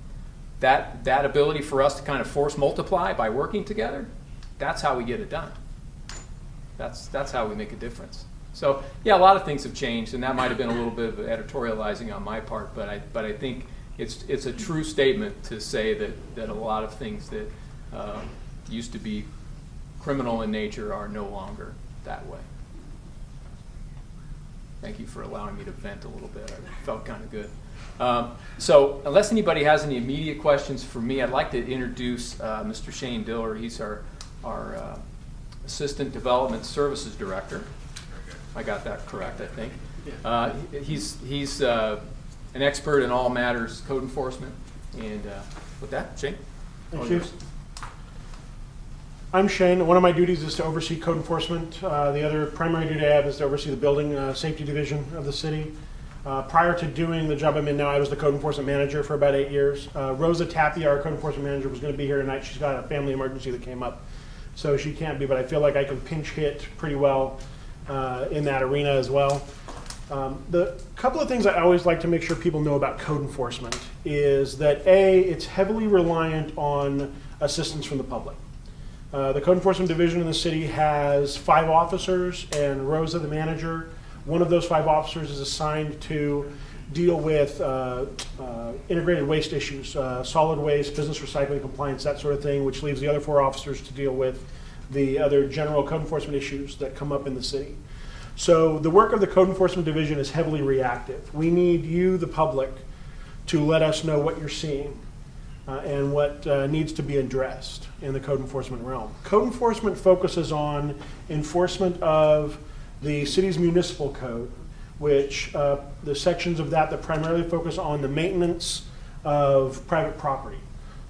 that ability for us to kind of force multiply by working together, that's how we get it done. That's how we make a difference. So yeah, a lot of things have changed, and that might have been a little bit of editorializing on my part, but I think it's a true statement to say that a lot of things that used to be criminal in nature are no longer that way. Thank you for allowing me to vent a little bit. I felt kind of good. So unless anybody has any immediate questions for me, I'd like to introduce Mr. Shane Diller. He's our Assistant Development Services Director. I got that correct, I think. He's an expert in all matters code enforcement. And with that, Shane. Thank you. I'm Shane. One of my duties is to oversee code enforcement. The other primary duty I have is to oversee the building safety division of the city. Prior to doing the job I'm in now, I was the code enforcement manager for about 8 years. Rosa Tapia, our code enforcement manager, was going to be here tonight. She's got a family emergency that came up, so she can't be, but I feel like I can pinch hit pretty well in that arena as well. The couple of things I always like to make sure people know about code enforcement is that A, it's heavily reliant on assistance from the public. The code enforcement division in the city has 5 officers, and Rosa, the manager, one of those 5 officers is assigned to deal with integrated waste issues, solid waste, business recycling compliance, that sort of thing, which leaves the other 4 officers to deal with the other general code enforcement issues that come up in the city. So the work of the code enforcement division is heavily reactive. We need you, the public, to let us know what you're seeing and what needs to be addressed in the code enforcement realm. Code enforcement focuses on enforcement of the city's municipal code, which the sections of that primarily focus on the maintenance of private property.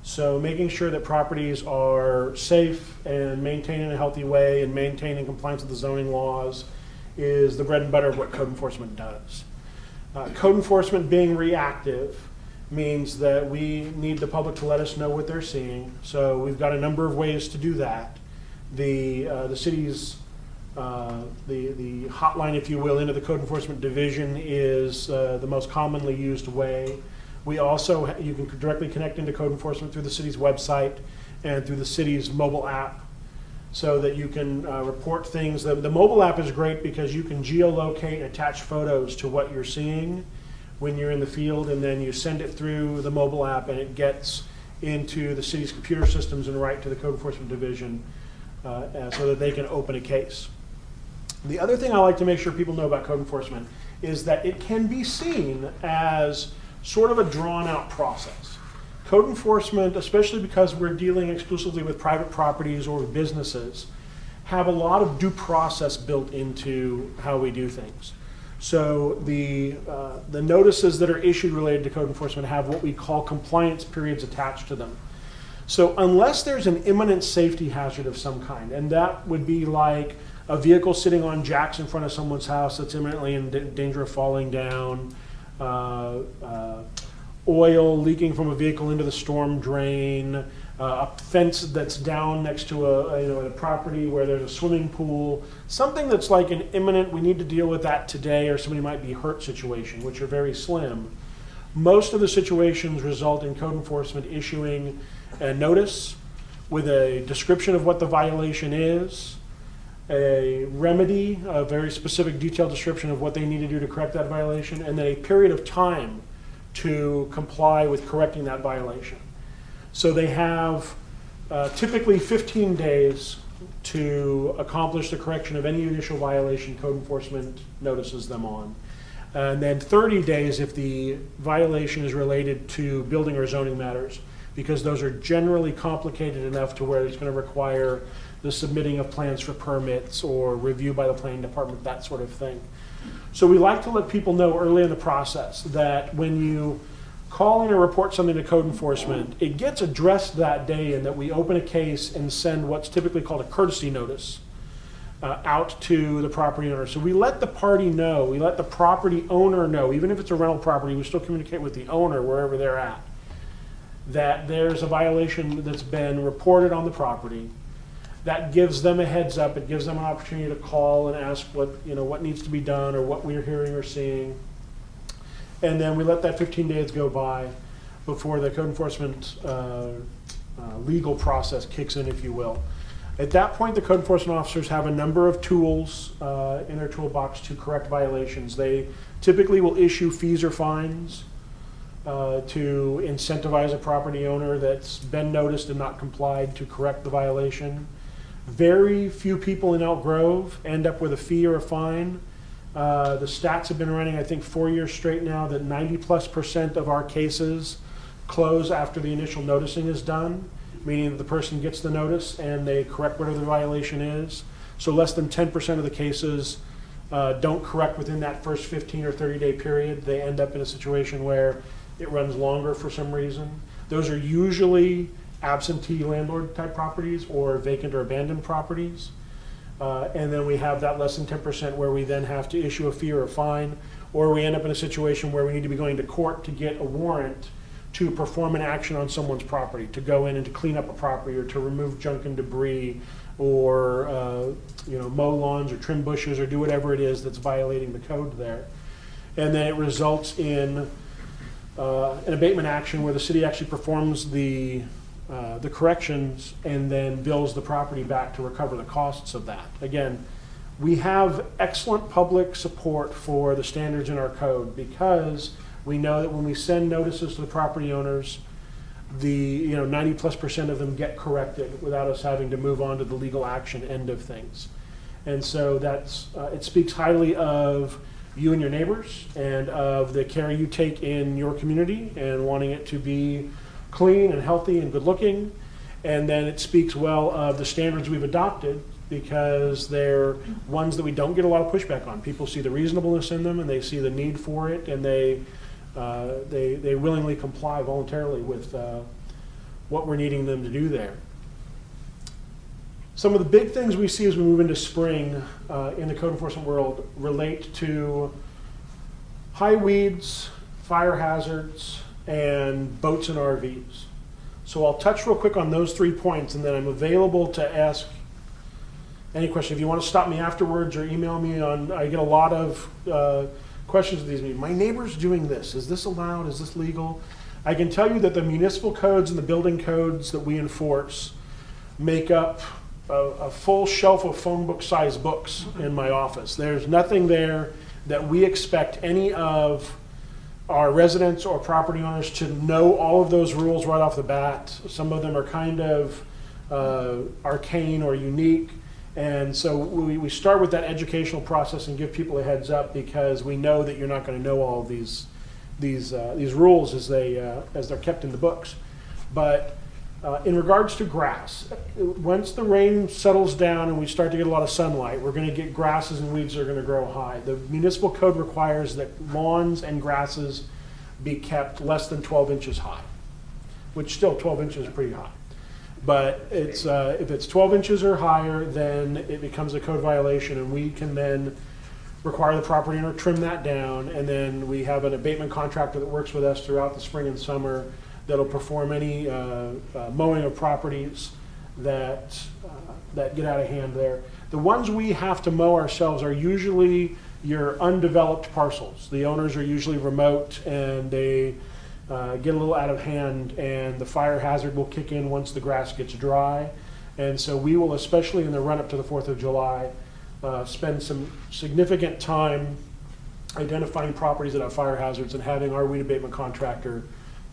So making sure that properties are safe and maintained in a healthy way and maintained in compliance with the zoning laws is the bread and butter of what code enforcement does. Code enforcement being reactive means that we need the public to let us know what they're seeing. So we've got a number of ways to do that. The city's the hotline, if you will, into the code enforcement division is the most commonly used way. We also, you can directly connect into code enforcement through the city's website and through the city's mobile app so that you can report things. The mobile app is great because you can geolocate and attach photos to what you're seeing when you're in the field, and then you send it through the mobile app and it gets into the city's computer systems and right to the code enforcement division so that they can open a case. The other thing I like to make sure people know about code enforcement is that it can be seen as sort of a drawn-out process. Code enforcement, especially because we're dealing exclusively with private properties or with businesses, have a lot of due process built into how we do things. So the notices that are issued related to code enforcement have what we call compliance periods attached to them. So unless there's an imminent safety hazard of some kind, and that would be like a vehicle sitting on jacks in front of someone's house that's imminently in danger of falling down, oil leaking from a vehicle into the storm drain, a fence that's down next to a property where there's a swimming pool, something that's like an imminent, we need to deal with that today, or somebody might be hurt situation, which are very slim. Most of the situations result in code enforcement issuing a notice with a description of what the violation is, a remedy, a very specific detailed description of what they need to do to correct that violation, and then a period of time to comply with correcting that violation. So they have typically 15 days to accomplish the correction of any initial violation code enforcement notices them on. And then 30 days if the violation is related to building or zoning matters, because those are generally complicated enough to where it's going to require the submitting of plans for permits or review by the planning department, that sort of thing. So we like to let people know early in the process that when you call in or report something to code enforcement, it gets addressed that day, and that we open a case and send what's typically called a courtesy notice out to the property owner. So we let the party know, we let the property owner know, even if it's a rental property, we still communicate with the owner wherever they're at, that there's a violation that's been reported on the property. That gives them a heads up. It gives them an opportunity to call and ask what needs to be done or what we're hearing or seeing. And then we let that 15 days go by before the code enforcement legal process kicks in, if you will. At that point, the code enforcement officers have a number of tools in their toolbox to correct violations. They typically will issue fees or fines to incentivize a property owner that's been noticed and not complied to correct the violation. Very few people in Elk Grove end up with a fee or a fine. The stats have been running, I think, 4 years straight now that 90+% of our cases close after the initial noticing is done, meaning that the person gets the notice and they correct whatever the violation is. So less than 10% of the cases don't correct within that first 15 or 30-day period. They end up in a situation where it runs longer for some reason. Those are usually absentee landlord type properties or vacant or abandoned properties. And then we have that less than 10% where we then have to issue a fee or a fine, or we end up in a situation where we need to be going to court to get a warrant to perform an action on someone's property, to go in and to clean up a property or to remove junk and debris or mow lawns or trim bushes or do whatever it is that's violating the code there. And then it results in an abatement action where the city actually performs the corrections and then bills the property back to recover the costs of that. Again, we have excellent public support for the standards in our code because we know that when we send notices to the property owners, the 90+% of them get corrected without us having to move on to the legal action end of things. And so that's it speaks highly of you and your neighbors and of the care you take in your community and wanting it to be clean and healthy and good looking. And then it speaks well of the standards we've adopted because they're ones that we don't get a lot of pushback on. People see the reasonableness in them and they see the need for it, and they willingly comply voluntarily with what we're needing them to do there. Some of the big things we see as we move into spring in the code enforcement world relate to high weeds, fire hazards, and boats and RVs. So I'll touch real quick on those 3 points, and then I'm available to ask any question. If you want to stop me afterwards or email me I get a lot of questions of these meetings. My neighbor's doing this. Is this allowed? Is this legal? I can tell you that the municipal codes and the building codes that we enforce make up a full shelf of phone book size books in my office. There's nothing there that we expect any of our residents or property owners to know all of those rules right off the bat. Some of them are kind of arcane or unique. And so we start with that educational process and give people a heads up because we know that you're not going to know all of these rules as they're kept in the books. But in regards to grass, once the rain settles down and we start to get a lot of sunlight, we're going to get grasses and weeds that are going to grow high. The municipal code requires that lawns and grasses be kept less than 12 inches high, which still 12 inches is pretty high. But it's if it's 12 inches or higher, then it becomes a code violation, and we can then require the property owner to trim that down, and then we have an abatement contractor that works with us throughout the spring and summer that'll perform any mowing of properties that get out of hand there. The ones we have to mow ourselves are usually your undeveloped parcels. The owners are usually remote and they get a little out of hand, and the fire hazard will kick in once the grass gets dry. And so we will, especially in the run-up to the 4th of July, spend some significant time identifying properties that have fire hazards and having our weed abatement contractor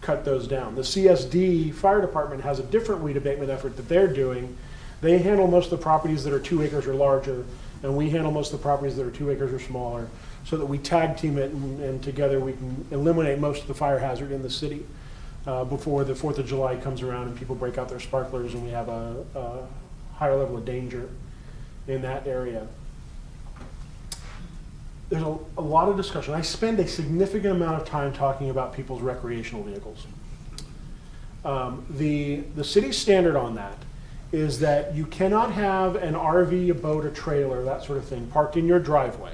cut those down. The CSD fire department has a different weed abatement effort that they're doing. They handle most of the properties that are 2 acres or larger, and we handle most of the properties that are 2 acres or smaller, so that we tag team it, and together we can eliminate most of the fire hazard in the city before the 4th of July comes around and people break out their sparklers and we have a higher level of danger in that area. There's a lot of discussion. I spend a significant amount of time talking about people's recreational vehicles. The city's standard on that is that you cannot have an RV, a boat, a trailer, that sort of thing, parked in your driveway.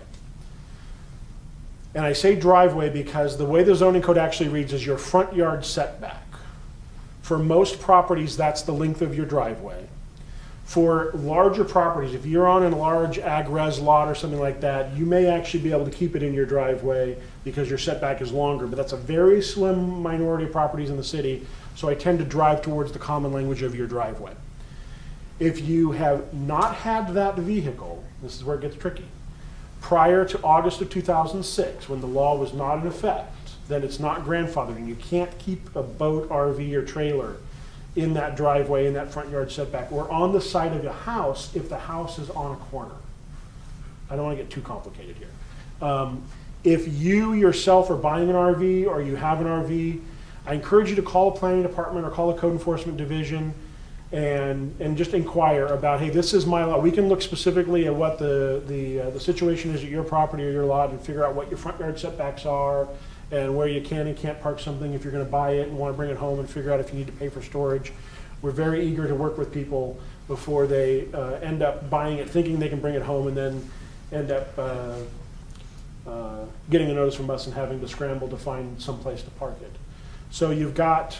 And I say driveway because the way the zoning code actually reads is your front yard setback. For most properties, that's the length of your driveway. For larger properties, if you're on a large ag-res lot or something like that, you may actually be able to keep it in your driveway because your setback is longer, but that's a very slim minority of properties in the city, so I tend to drive towards the common language of your driveway. If you have not had that vehicle, this is where it gets tricky, prior to August of 2006, when the law was not in effect, then it's not grandfathered, and you can't keep a boat, RV, or trailer in that driveway, in that front yard setback, or on the side of a house if the house is on a corner. I don't want to get too complicated here. If you yourself are buying an RV or you have an RV, I encourage you to call the planning department or call the code enforcement division and just inquire about, hey, this is my lot. We can look specifically at what the situation is at your property or your lot and figure out what your front yard setbacks are and where you can and can't park something if you're going to buy it and want to bring it home, and figure out if you need to pay for storage. We're very eager to work with people before they end up buying it thinking they can bring it home and then end up getting a notice from us and having to scramble to find some place to park it. So you've got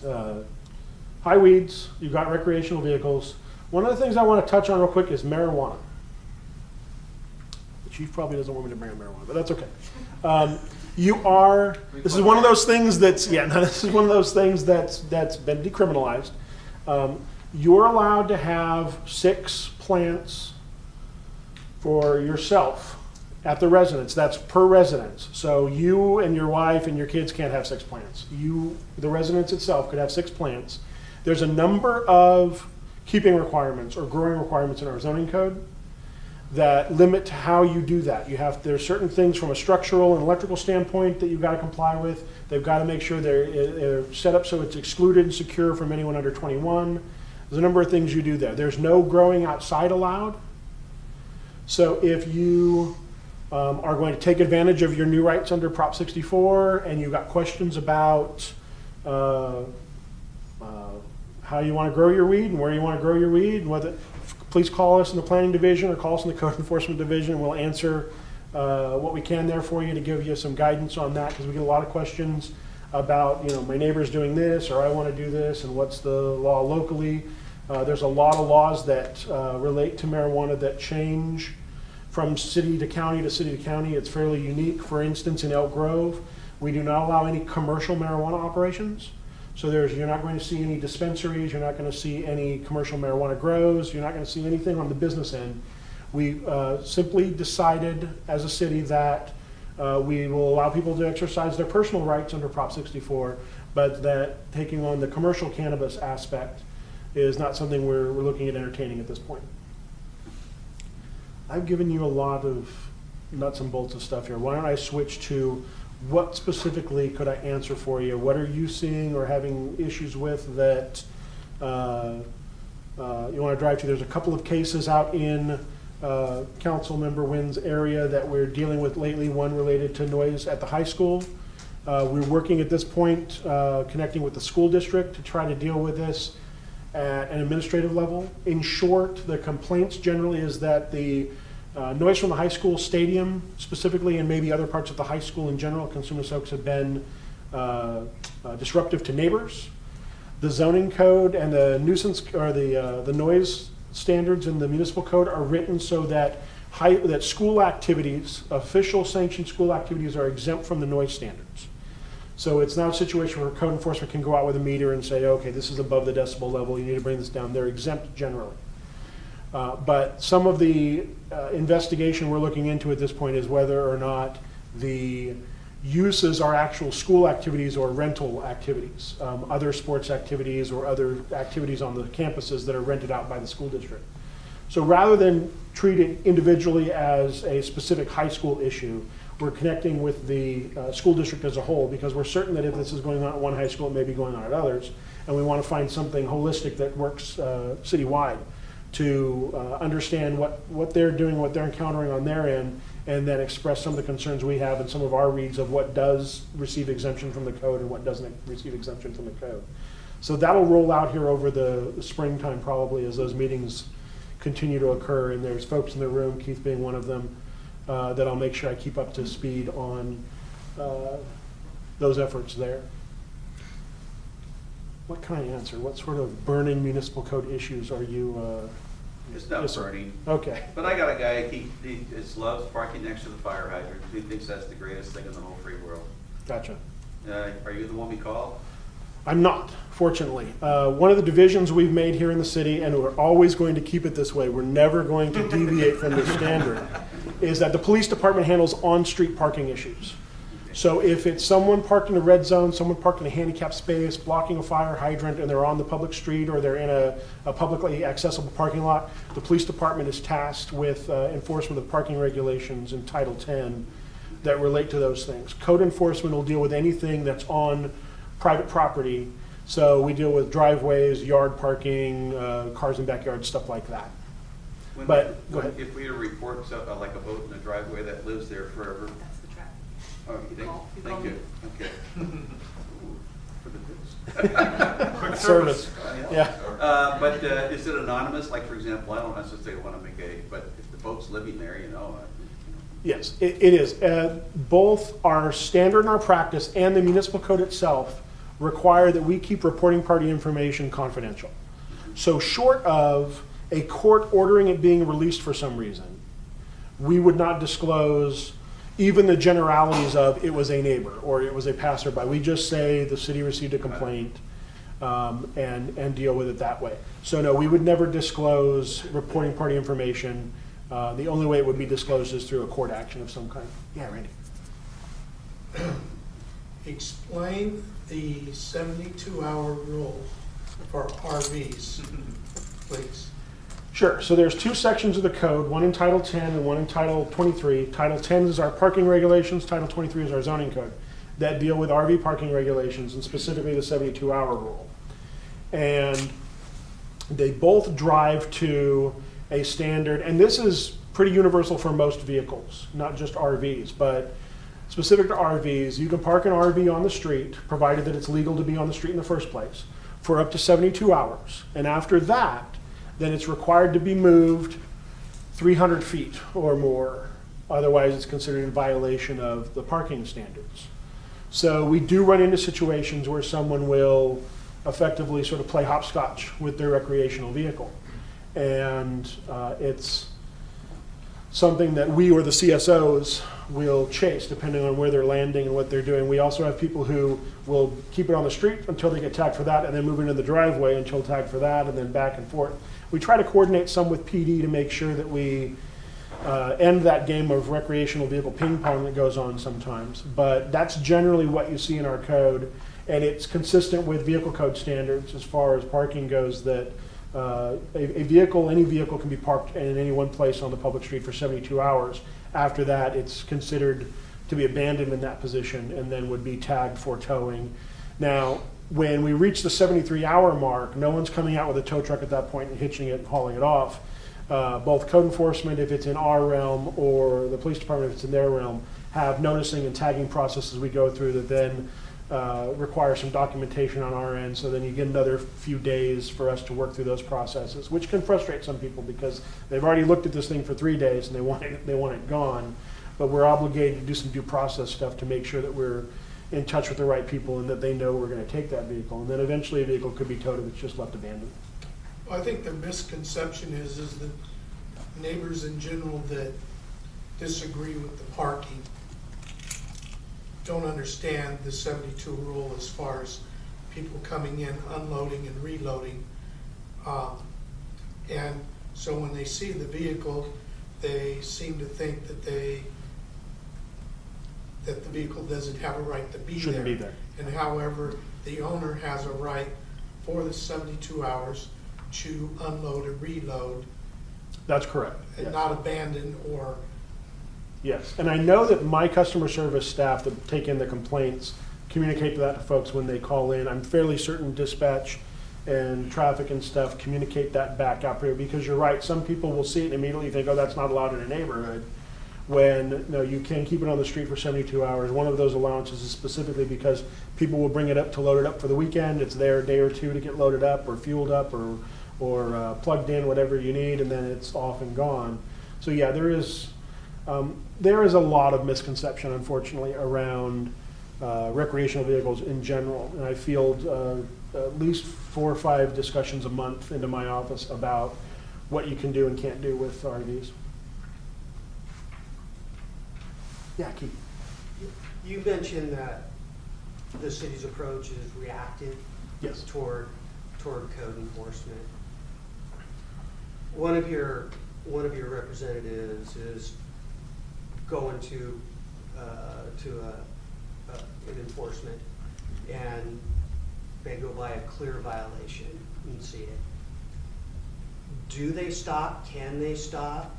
high weeds, you've got recreational vehicles. One of the things I want to touch on real quick is marijuana. The chief probably doesn't want me to bring up marijuana, but that's okay. This is one of those things that's been decriminalized. You're allowed to have 6 plants for yourself at the residence. That's per residence. So you and your wife and your kids can't have 6 plants. The residence itself could have 6 plants. There's a number of keeping requirements or growing requirements in our zoning code that limit how you do that. There's certain things from a structural and electrical standpoint that you've got to comply with. They've got to make sure they're set up so it's excluded and secure from anyone under 21. There's a number of things you do there. There's no growing outside allowed. So if you are going to take advantage of your new rights under Prop 64 and you've got questions about how you want to grow your weed and where you want to grow your weed, and whether, please call us in the planning division or call us in the code enforcement division, and we'll answer what we can there for you to give you some guidance on that, because we get a lot of questions about, my neighbor's doing this or I want to do this and what's the law locally. There's a lot of laws that relate to marijuana that change from city to county to city to county. It's fairly unique. For instance, in Elk Grove, we do not allow any commercial marijuana operations. So you're not going to see any dispensaries, you're not going to see any commercial marijuana grows, you're not going to see anything on the business end. We simply decided as a city that we will allow people to exercise their personal rights under Prop 64, but that taking on the commercial cannabis aspect is not something we're looking at entertaining at this point. I've given you a lot of nuts and bolts of stuff here. Why don't I switch to what specifically could I answer for you? What are you seeing or having issues with that you want to drive to? There's a couple of cases out in Council Member Wynn's area that we're dealing with lately, one related to noise at the high school. We're working at this point, connecting with the school district to try to deal with this at an administrative level. In short, the complaints generally is that the Noise from the high school stadium specifically, and maybe other parts of the high school in general, consumers folks have been disruptive to neighbors. The zoning code and the nuisance, or the noise standards in the municipal code are written so that that school activities, official sanctioned school activities, are exempt from the noise standards. So it's not a situation where code enforcement can go out with a meter and say, okay, this is above the decibel level, you need to bring this down. They're exempt generally. But some of the investigation we're looking into at this point is whether or not the uses are actual school activities or rental activities, other sports activities or other activities on the campuses that are rented out by the school district. So rather than treat it individually as a specific high school issue, we're connecting with the school district as a whole, because we're certain that if this is going on at one high school, it may be going on at others, and we want to find something holistic that works citywide to understand what they're doing, what they're encountering on their end, and then express some of the concerns we have and some of our reads of what does receive exemption from the code and what doesn't receive exemption from the code. So that'll roll out here over the springtime probably as those meetings continue to occur, and there's folks in the room, Keith being one of them, that I'll make sure I keep up to speed on those efforts there. What can I answer? What sort of burning municipal code issues are you? It's not Yes, sir. burning. Okay. But I got a guy, he just loves parking next to the fire hydrant. He thinks that's the greatest thing in the whole free world. Gotcha. Are you the one we call? I'm not, fortunately. One of the divisions we've made here in the city, and we're always going to keep it this way, we're never going to deviate from the standard, is that the police department handles on-street parking issues. So if it's someone parked in a red zone, someone parked in a handicapped space, blocking a fire hydrant, and they're on the public street or they're in a publicly accessible parking lot, the police department is tasked with enforcement of parking regulations in Title 10 that relate to those things. Code enforcement will deal with anything that's on private property. So we deal with driveways, yard parking, cars in backyards, stuff like that. But go ahead. If we had a report, like a boat in the driveway that lives there forever. That's the trap. Oh, you Call- you thank call you. me. Okay. For the news. Quick Service. Yeah. But is it anonymous? Like, for example, I don't necessarily want to make but if the boat's living there, Yes, it is. Both our standard and our practice and the municipal code itself require that we keep reporting party information confidential. So short of a court ordering it being released for some reason, we would not disclose even the generalities of it was a neighbor or it was a passerby. We just say the city received a complaint and deal with it that way. So no, we would never disclose reporting party information. The only way it would be disclosed is through a court action of some kind. Yeah, Randy. Explain the 72-hour rule for RVs, please. Sure. So there's two sections of the code, one in Title 10 and one in Title 23. Title 10 is our parking regulations. Title 23 is our zoning code that deal with RV parking regulations and specifically the 72-hour rule. And they both drive to a standard, and this is pretty universal for most vehicles, not just RVs, but specific to RVs, you can park an RV on the street, provided that it's legal to be on the street in the first place, for up to 72 hours. And after that, then it's required to be moved 300 feet or more. Otherwise, it's considered in violation of the parking standards. So we do run into situations where someone will effectively sort of play hopscotch with their recreational vehicle. And it's something that we or the CSOs will chase depending on where they're landing and what they're doing. We also have people who will keep it on the street until they get tagged for that and then move into the driveway until tagged for that and then back and forth. We try to coordinate some with PD to make sure that we end that game of recreational vehicle ping pong that goes on sometimes. But that's generally what you see in our code, and it's consistent with vehicle code standards as far as parking goes, that any vehicle can be parked in any one place on the public street for 72 hours. After that, it's considered to be abandoned in that position and then would be tagged for towing. Now, when we reach the 73-hour mark, no one's coming out with a tow truck at that point and hitching it and hauling it off. Both code enforcement, if it's in our realm, or the police department, if it's in their realm, have noticing and tagging processes we go through that then require some documentation on our end, so then you get another few days for us to work through those processes, which can frustrate some people because they've already looked at this thing for 3 days and they want it gone. But we're obligated to do some due process stuff to make sure that we're in touch with the right people and that they know we're going to take that vehicle. And then eventually a vehicle could be towed if it's just left abandoned. I think the misconception is that neighbors in general that disagree with the parking don't understand the 72 rule as far as people coming in, unloading and reloading. And so when they see the vehicle, they seem to think that the vehicle doesn't have a right to be Shouldn't there. be there. And however, the owner has a right for the 72 hours to unload and reload That's correct. and Yes. not abandon or. Yes, and I know that my customer service staff that take in the complaints communicate that to folks when they call in. I'm fairly certain dispatch and traffic and stuff communicate that back out here, because you're right, some people will see it and immediately think, oh, that's not allowed in a neighborhood. When, no, you can keep it on the street for 72 hours. One of those allowances is specifically because people will bring it up to load it up for the weekend. It's there a day or two to get loaded up or fueled up or plugged in, whatever you need, and then it's off and gone. So yeah, there is a lot of misconception, unfortunately, around recreational vehicles in general. And I field at least 4 or 5 discussions a month into my office about what you can do and can't do with RVs. Yeah, Keith. You mentioned that the city's approach is reactive. Yes. Toward code enforcement. One of your representatives is going to an enforcement, and they go by a clear violation and see it. Do they stop? Can they stop?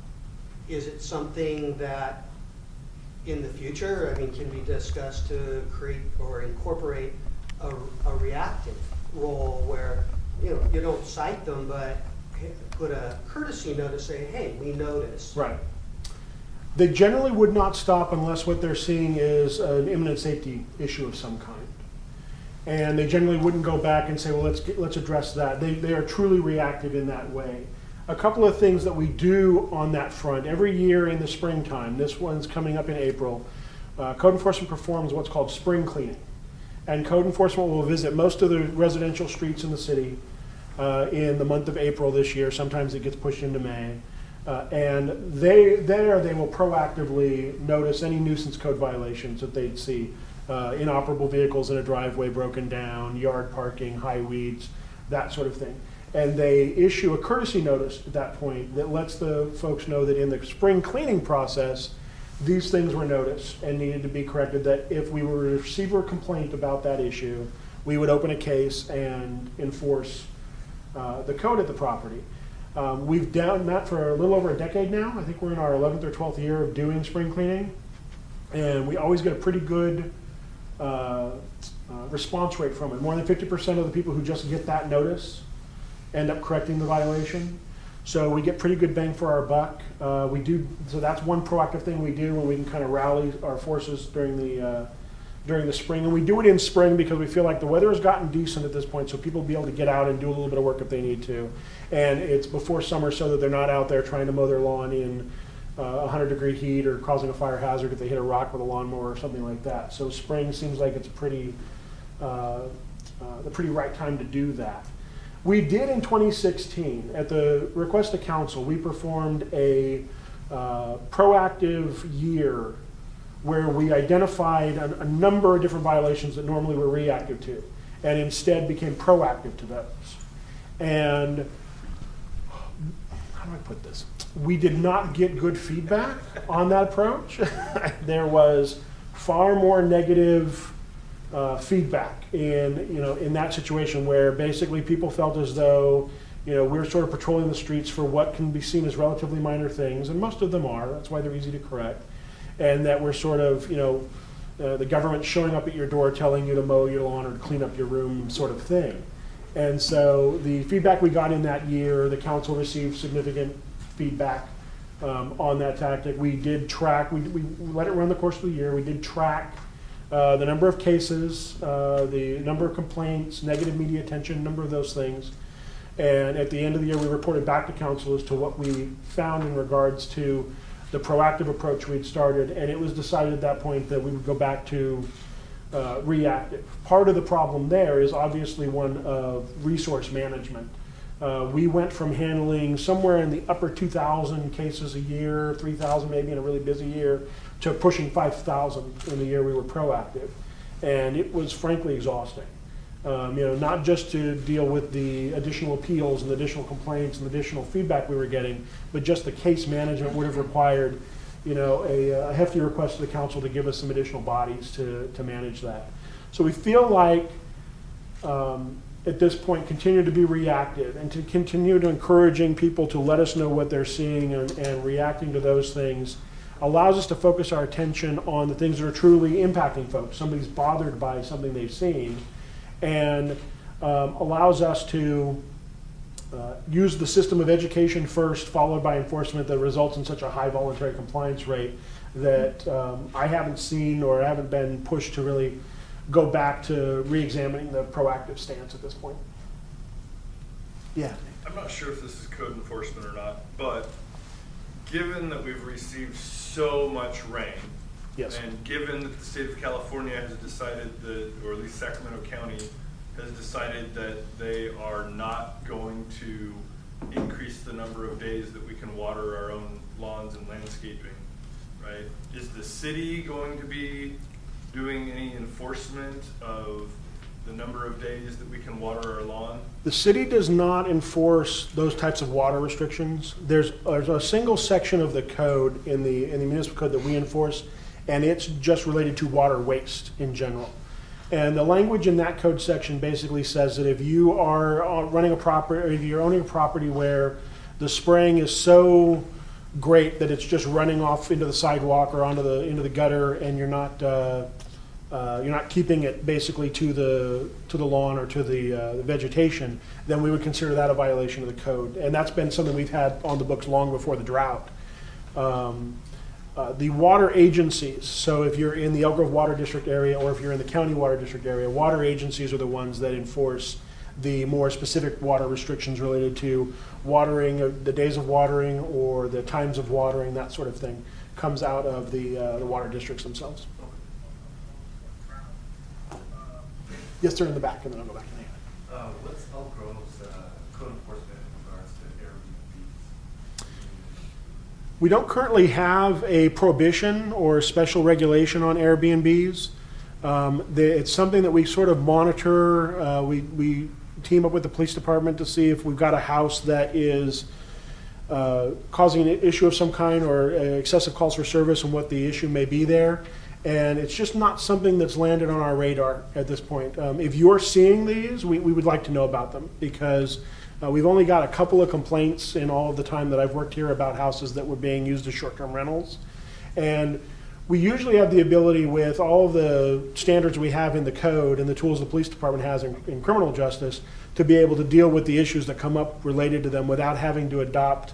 Is it something that in the future, I mean, can be discussed to create or incorporate a reactive role where, you know, you don't cite them, but put a courtesy notice saying, hey, we noticed. Right. They generally would not stop unless what they're seeing is an imminent safety issue of some kind. And they generally wouldn't go back and say, well, let's address that. They are truly reactive in that way. A couple of things that we do on that front, every year in the springtime, this one's coming up in April, code enforcement performs what's called spring cleaning. And code enforcement will visit most of the residential streets in the city in the month of April this year. Sometimes it gets pushed into May. And they will proactively notice any nuisance code violations that they'd see. Inoperable vehicles in a driveway broken down, yard parking, high weeds, that sort of thing. And they issue a courtesy notice at that point that lets the folks know that in the spring cleaning process, these things were noticed and needed to be corrected, that if we were to receive a complaint about that issue, we would open a case and enforce the code at the property. We've done that for a little over a decade now. I think we're in our 11th or 12th year of doing spring cleaning. And we always get a pretty good response rate from it. More than 50% of the people who just get that notice end up correcting the violation. So we get pretty good bang for our buck. So that's one proactive thing we do when we can kind of rally our forces during the spring. And we do it in spring because we feel like the weather has gotten decent at this point, so people will be able to get out and do a little bit of work if they need to. And it's before summer so that they're not out there trying to mow their lawn in 100-degree heat or causing a fire hazard if they hit a rock with a lawnmower or something like that. So spring seems like it's the pretty right time to do that. We did in 2016, at the request of council, we performed a proactive year where we identified a number of different violations that normally were reactive to, and instead became proactive to those. And how do I put this? We did not get good feedback on that approach. There was far more negative feedback in that situation, where basically people felt as though we're sort of patrolling the streets for what can be seen as relatively minor things, and most of them are. That's why they're easy to correct, and that we're sort of the government showing up at your door telling you to mow your lawn or to clean up your room, sort of thing. And so the feedback we got in that year, the council received significant feedback on that tactic. We did track. We let it run the course of the year. We did track the number of cases, the number of complaints, negative media attention, number of those things. And at the end of the year, we reported back to council as to what we found in regards to the proactive approach we'd started. And it was decided at that point that we would go back to reactive. Part of the problem there is obviously one of resource management. We went from handling somewhere in the upper 2,000 cases a year, 3,000 maybe in a really busy year, to pushing 5,000 in the year we were proactive. And it was frankly exhausting. Not just to deal with the additional appeals and additional complaints and additional feedback we were getting, but just the case management would have required, a hefty request to the council to give us some additional bodies to manage that. So we feel like at this point continue to be reactive and to continue to encouraging people to let us know what they're seeing and reacting to those things allows us to focus our attention on the things that are truly impacting folks. Somebody's bothered by something they've seen, and allows us to use the system of education first, followed by enforcement, that results in such a high voluntary compliance rate that I haven't seen or haven't been pushed to really go back to re-examining the proactive stance at this point. Yeah. I'm not sure if this is code enforcement or not, but given that we've received so much rain, Yes. and given that the state of California has decided that, or at least Sacramento County has decided that they are not going to increase the number of days that we can water our own lawns and landscaping, right? Is the city going to be doing any enforcement of the number of days that we can water our lawn? The city does not enforce those types of water restrictions. There's a single section of the code in the municipal code that we enforce, and it's just related to water waste in general. And the language in that code section basically says that if you are running a property, or if you're owning a property where the spraying is so great that it's just running off into the sidewalk or into the gutter, and you're not keeping it basically to the lawn or to the vegetation, then we would consider that a violation of the code. And that's been something we've had on the books long before the drought. The water agencies, so if you're in the Elk Grove Water District area or if you're in the County Water District area, water agencies are the ones that enforce the more specific water restrictions related to watering, the days of watering or the times of watering, that sort of thing comes out of the water districts themselves. Yes, sir, in the back, and then I'll go back to the hand. What's Elk Grove's code enforcement in regards to Airbnbs? We don't currently have a prohibition or special regulation on Airbnbs. It's something that we sort of monitor. We team up with the police department to see if we've got a house that is causing an issue of some kind or excessive calls for service and what the issue may be there. And it's just not something that's landed on our radar at this point. If you're seeing these, we would like to know about them, because we've only got a couple of complaints in all of the time that I've worked here about houses that were being used as short-term rentals. And we usually have the ability, with all of the standards we have in the code and the tools the police department has in criminal justice, to be able to deal with the issues that come up related to them without having to adopt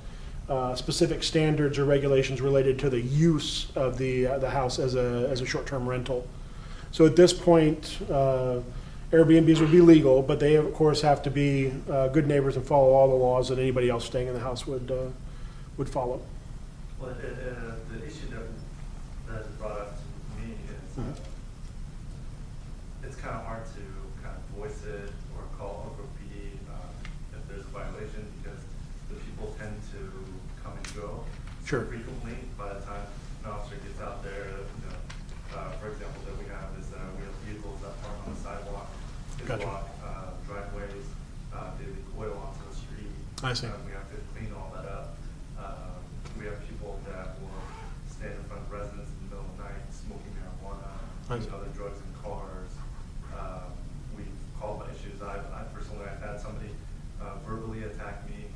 specific standards or regulations related to the use of the house as a short-term rental. So at this point, Airbnbs would be legal, but they of course have to be good neighbors and follow all the laws that anybody else staying in the house would follow. Well, the issue that is brought up to me is it's kind of hard to kind of voice it or call Elk Grove PD if there's a violation, because the people tend to come and go Sure. frequently. By the time an officer gets out there, for example, that we have is we have vehicles that park on the sidewalk, Gotcha. block driveways, they leak oil onto the street. I see. We have to clean all that up. We have people that will stand in front of residents in the middle of the night smoking marijuana, I see. and other drugs in cars. We've called about issues. I've had somebody verbally attack me.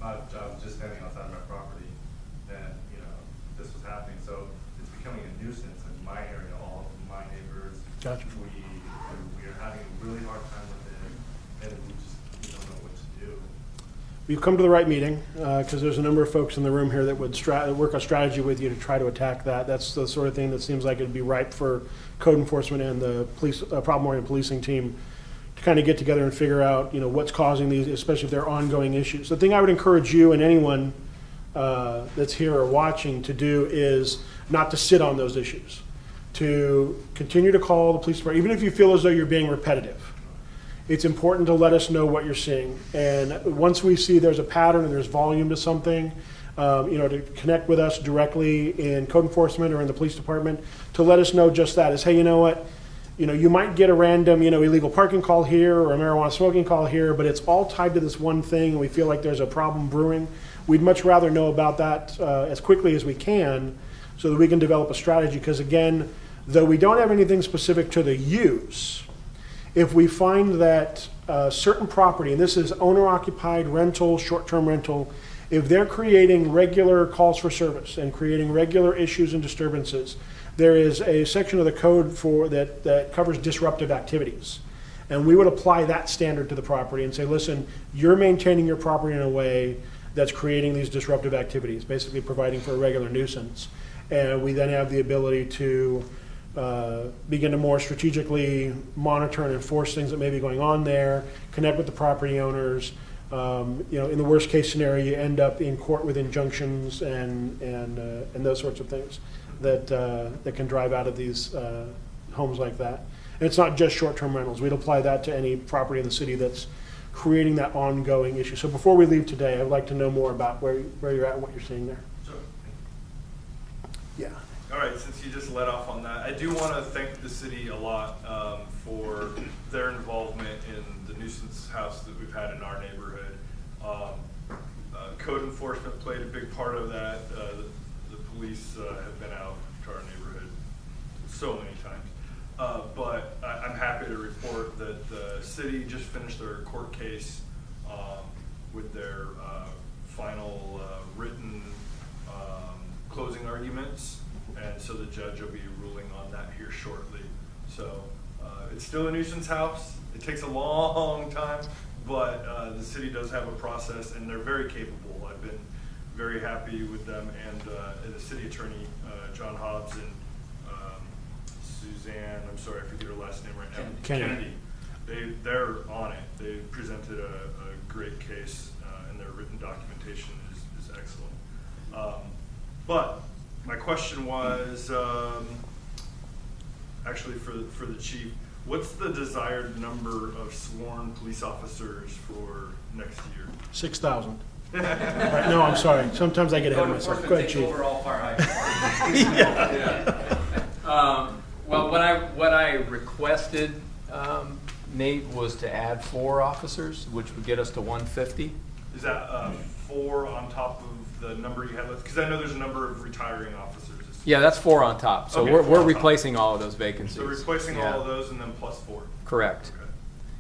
I was just standing outside of my property, and this was happening. So it's becoming a nuisance in my area. All of my neighbors. Gotcha. We are having a really hard time with it, and we just don't know what to do. we've come to the right meeting, because there's a number of folks in the room here that would work a strategy with you to try to attack that. That's the sort of thing that seems like it'd be ripe for code enforcement and the police, problem-oriented policing team to kind of get together and figure out, what's causing these, especially if they're ongoing issues. The thing I would encourage you and anyone that's here or watching to do is not to sit on those issues, to continue to call the police department, even if you feel as though you're being repetitive. It's important to let us know what you're seeing. And once we see there's a pattern and there's volume to something, to connect with us directly in code enforcement or in the police department, to let us know just that is, hey, you know what? You might get a random, illegal parking call here or a marijuana smoking call here, but it's all tied to this one thing and we feel like there's a problem brewing. We'd much rather know about that as quickly as we can so that we can develop a strategy. Because again, though we don't have anything specific to the use, if we find that certain property, and this is owner-occupied rental, short-term rental, if they're creating regular calls for service and creating regular issues and disturbances, there is a section of the code for that covers disruptive activities. And we would apply that standard to the property and say, listen, you're maintaining your property in a way that's creating these disruptive activities, basically providing for a regular nuisance. And we then have the ability to begin to more strategically monitor and enforce things that may be going on there, connect with the property owners. In the worst case scenario, you end up in court with injunctions and those sorts of things that can drive out of these homes like that. And it's not just short-term rentals. We'd apply that to any property in the city that's creating that ongoing issue. So before we leave today, I'd like to know more about where you're at and what you're seeing there. Sure. Yeah. All right, since you just let off on that, I do want to thank the city a lot for their involvement in the nuisance house that we've had in our neighborhood. Code enforcement played a big part of that. The police have been out to our neighborhood so many times. But I'm happy to report that the city just finished their court case with their final written closing arguments. And so the judge will be ruling on that here shortly. So it's still a nuisance house. It takes a long time, but the city does have a process, and they're very capable. I've been very happy with them, and the city attorney, John Hobbs, and Suzanne, I'm sorry, I forget her last name right now. Kennedy. They're on it. They presented a great case, and their written documentation is excellent. But my question was, actually for the chief, what's the desired number of sworn police officers for next year? 6,000. Right, no, I'm sorry. Sometimes I get ahead of myself. Go ahead, Chief. Overall fire Well, what I requested, Nate, was to add 4 officers, which would get us to 150. Is that 4 on top of the number you had left? Because I know there's a number of retiring officers. Yeah, that's 4 on top. So Okay, we're 4 on top. replacing all of those vacancies. So replacing Yeah. all of those and then plus 4. Correct.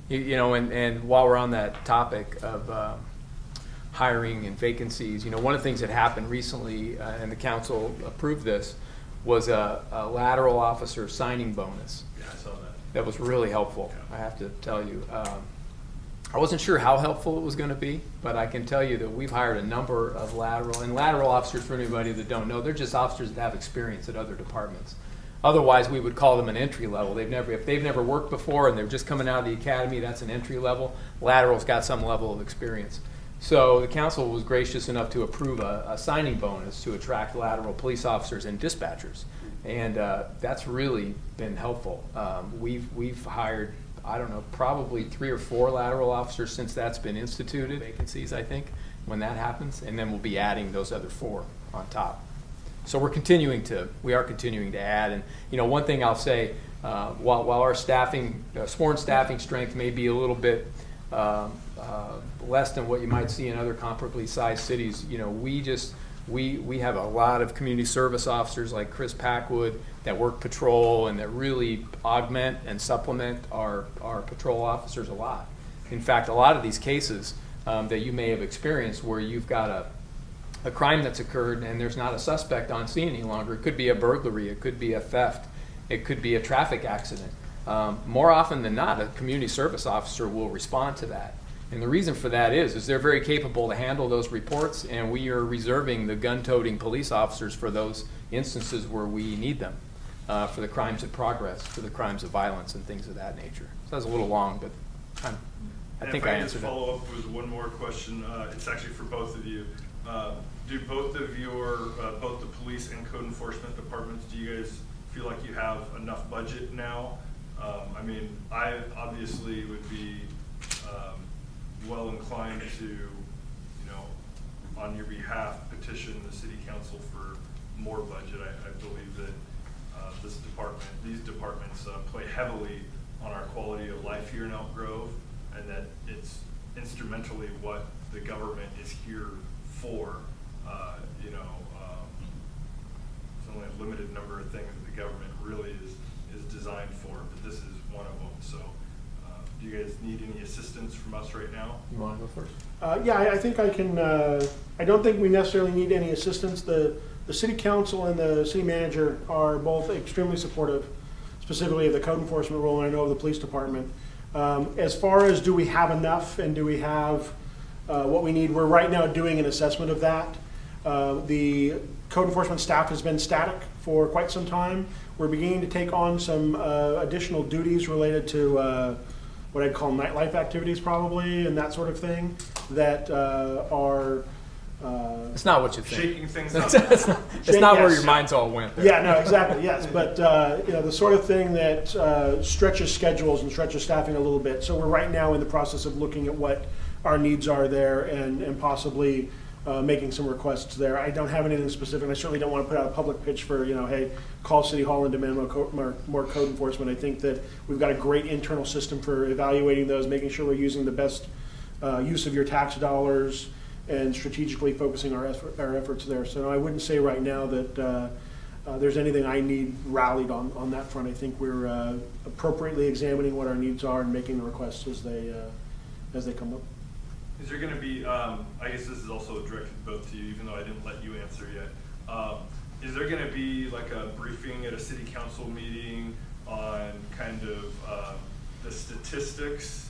Okay. And while we're on that topic of hiring and vacancies, one of the things that happened recently, and the council approved this, was a lateral officer signing bonus. Yeah, I saw that. That was really helpful, I have to tell you. I wasn't sure how helpful it was going to be, but I can tell you that we've hired a number of lateral officers. For anybody that don't know, they're just officers that have experience at other departments. Otherwise, we would call them an entry level. If they've never worked before and they're just coming out of the academy, that's an entry level. Lateral's got some level of experience. So the council was gracious enough to approve a signing bonus to attract lateral police officers and dispatchers, and that's really been helpful. We've hired, I don't know, probably 3 or 4 lateral officers since that's been instituted. Vacancies, I think, when that happens, and then we'll be adding those other 4 on top. So we are continuing to add. And one thing I'll say, while our sworn staffing strength may be a little bit less than what you might see in other comparably sized cities, we have a lot of community service officers like Chris Packwood that work patrol and that really augment and supplement our patrol officers a lot. In fact, a lot of these cases that you may have experienced where you've got a crime that's occurred and there's not a suspect on scene any longer. It could be a burglary, it could be a theft, it could be a traffic accident. More often than not, a community service officer will respond to that. And the reason for that is they're very capable to handle those reports, and we are reserving the gun-toting police officers for those instances where we need them, for the crimes of progress, for the crimes of violence and things of that nature. So that's a little long, but I think I answered If it. I follow up with one more question, it's actually for both of you. Do both of both the police and code enforcement departments, do you guys feel like you have enough budget now? I mean, I obviously would be well inclined to, on your behalf, petition the city council for more budget. I believe that these departments play heavily on our quality of life here in Elk Grove, and that it's instrumentally what the government is here for. It's only a limited number of things that the government really is designed for, but this is one of them. So do you guys need any assistance from us right now? You want to go first? Yeah, I think I can, I don't think we necessarily need any assistance. The city council and the city manager are both extremely supportive, specifically of the code enforcement role, and I know of the police department. As far as do we have enough and do we have what we need, we're right now doing an assessment of that. The code enforcement staff has been static for quite some time. We're beginning to take on some additional duties related to what I'd call nightlife activities probably, and that sort of thing, that are... It's not what you think. Shaking things up. It's not where your minds all went there. Yeah, no, exactly, yes. But, the sort of thing that stretches schedules and stretches staffing a little bit. So we're right now in the process of looking at what our needs are there and possibly making some requests there. I don't have anything specific. I certainly don't want to put out a public pitch for, hey, call City Hall and demand more code enforcement. I think that we've got a great internal system for evaluating those, making sure we're using the best use of your tax dollars and strategically focusing our efforts there. So I wouldn't say right now that there's anything I need rallied on that front. I think we're appropriately examining what our needs are and making the requests as they come up. Is there going to be, I guess this is also directed both to you, even though I didn't let you answer yet. Is there going to be like a briefing at a city council meeting on kind of the statistics,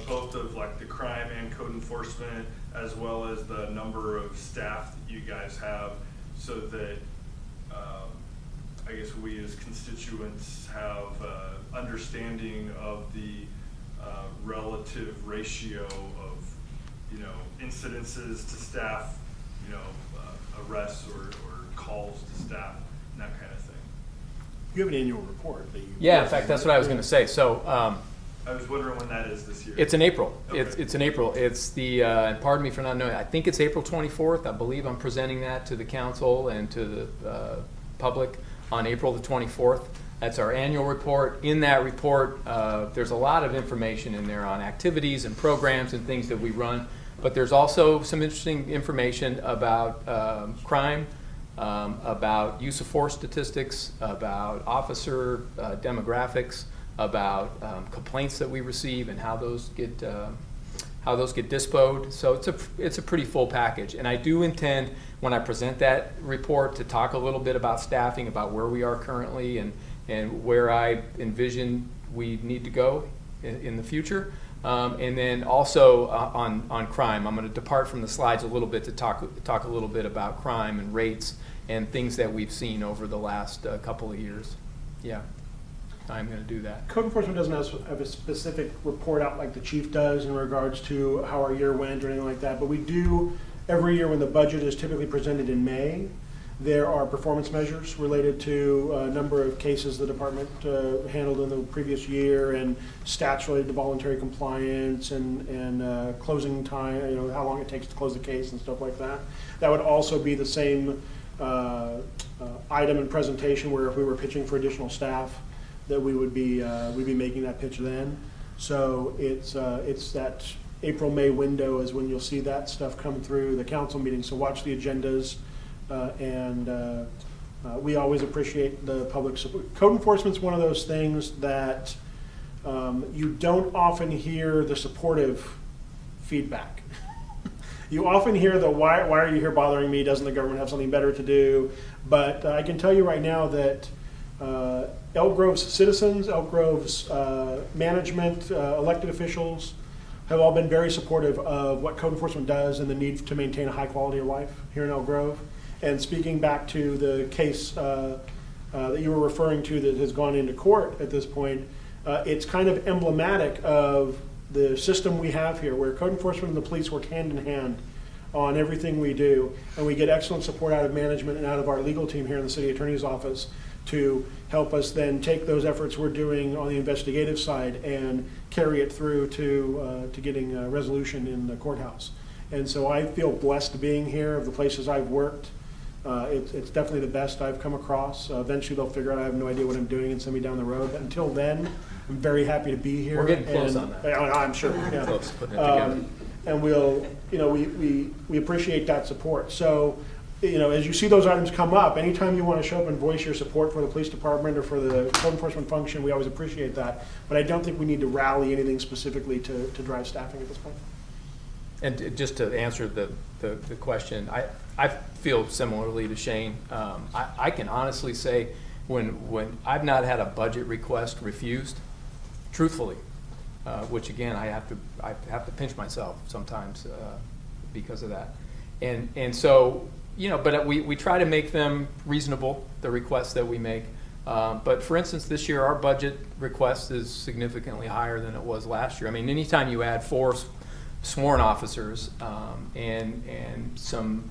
both of like the crime and code enforcement, as well as the number of staff that you guys have, so that I guess we as constituents have understanding of the relative ratio of incidences to staff, arrests or calls to staff, and that kind of thing. You have an annual report that you... Yeah, in fact, that's what I was going to say. So I was wondering when that is this year. it's in April. Okay. It's in April. It's the, and pardon me for not knowing, I think it's April 24th. I believe I'm presenting that to the council and to the public on April the 24th. That's our annual report. In that report, there's a lot of information in there on activities and programs and things that we run. But there's also some interesting information about crime, about use of force statistics, about officer demographics, about complaints that we receive and how those get disposed. So it's a pretty full package. And I do intend, when I present that report, to talk a little bit about staffing, about where we are currently and where I envision we need to go in the future. And then also on crime. I'm going to depart from the slides a little bit to talk a little bit about crime and rates and things that we've seen over the last couple of years. Yeah, I'm going to do that. Code enforcement doesn't have a specific report out like the chief does in regards to how our year went or anything like that, but we do every year when the budget is typically presented in May. There are performance measures related to a number of cases the department handled in the previous year, and stats related to voluntary compliance and closing time, how long it takes to close the case and stuff like that. That would also be the same item and presentation where if we were pitching for additional staff, that we'd be making that pitch then. So it's that April-May window is when you'll see that stuff come through the council meeting. So watch the agendas. We always appreciate the public support. Code enforcement's one of those things that you don't often hear the supportive feedback. You often hear the why are you here bothering me? Doesn't the government have something better to do? But I can tell you right now that Elk Grove's citizens, Elk Grove's management, elected officials have all been very supportive of what code enforcement does and the need to maintain a high quality of life here in Elk Grove. And speaking back to the case that you were referring to that has gone into court at this point, it's kind of emblematic of the system we have here, where code enforcement and the police work hand in hand on everything we do, and we get excellent support out of management and out of our legal team here in the city attorney's office to help us then take those efforts we're doing on the investigative side and carry it through to getting a resolution in the courthouse. And so I feel blessed being here. Of the places I've worked, it's definitely the best I've come across. Eventually they'll figure out I have no idea what I'm doing and send me down the road. But until then, I'm very happy to be here. We're getting close and, on that. I'm sure. Yeah. Close, putting it together. And we'll, we appreciate that support. So, as you see those items come up, anytime you want to show up and voice your support for the police department or for the code enforcement function, we always appreciate that. But I don't think we need to rally anything specifically to drive staffing at this point. And just to answer the question, I feel similarly to Shane. I can honestly say when I've not had a budget request refused, truthfully, which again I have to pinch myself sometimes because of that, and so but we try to make them reasonable, the requests that we make. But for instance, this year our budget request is significantly higher than it was last year. I mean, anytime you add 4 sworn officers and some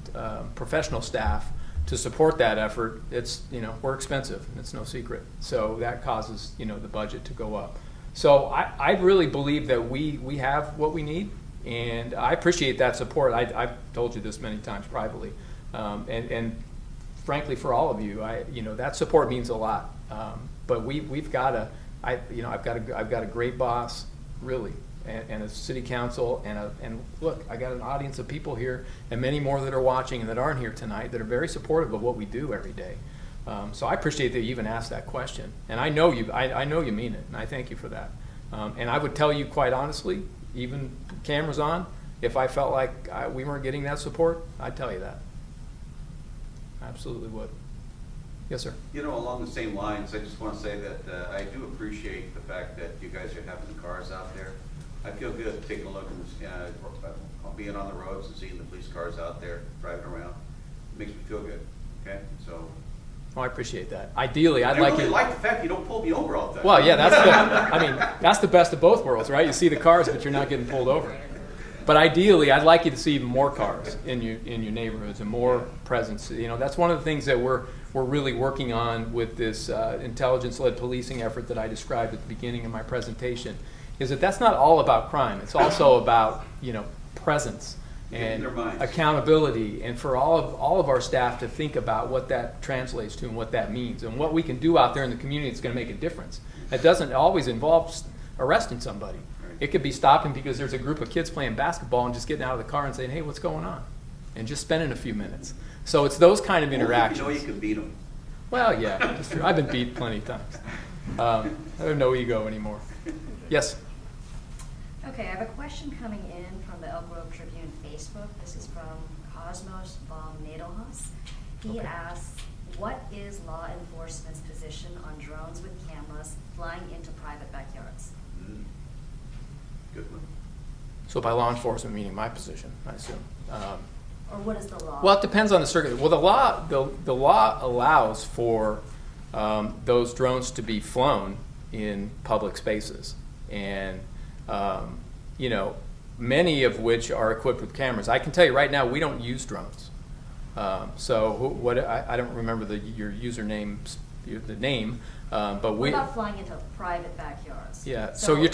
professional staff to support that effort, it's we're expensive. It's no secret. So that causes the budget to go up. So I really believe that we have what we need, and I appreciate that support. I've told you this many times privately, and frankly for all of you, that support means a lot. But we've got I've got a great boss, really. And a city council, and look, I got an audience of people here, and many more that are watching and that aren't here tonight that are very supportive of what we do every day. So I appreciate that you even asked that question, and I know you mean it, and I thank you for that. And I would tell you quite honestly, even cameras on, if I felt like we weren't getting that support, I'd tell you that. I absolutely would. Yes, sir. Along the same lines, I just want to say that I do appreciate the fact that you guys are having the cars out there. I feel good taking a look and being on the roads and seeing the police cars out there driving around. It makes me feel good. Okay, so. Oh, I appreciate that. Ideally, I'd I like really you. like the fact you don't pull me over all the time. Well, yeah, that's the best of both worlds, right? You see the cars, but you're not getting pulled over. But ideally, I'd like you to see even more cars in your neighborhoods and more presence. That's one of the things that we're really working on with this intelligence-led policing effort that I described at the beginning of my presentation. Is that's not all about crime. It's also about presence and accountability, and for all of our staff to think about what that translates to and what that means and what we can do out there in the community that's going to make a difference. It doesn't always involve arresting somebody. It could be stopping because there's a group of kids playing basketball and just getting out of the car and saying, "Hey, what's going on?" and just spending a few minutes. So it's those kind of interactions. You can beat them. Well, yeah, that's true. I've been beat plenty of times. I have no ego anymore. Yes. Okay, I have a question coming in from the Elk Grove Tribune Facebook. This is from Cosmos von Nadelhaus. He asks, what is law enforcement's position on drones with cameras flying into private backyards? Good one. So by law enforcement, meaning my position, I assume. Or what is the law? Well, it depends on the circuit. Well, the law allows for those drones to be flown in public spaces, and many of which are equipped with cameras. I can tell you right now, we don't use drones. So I don't remember your username, the name, but what about flying into private backyards? Yeah. So you're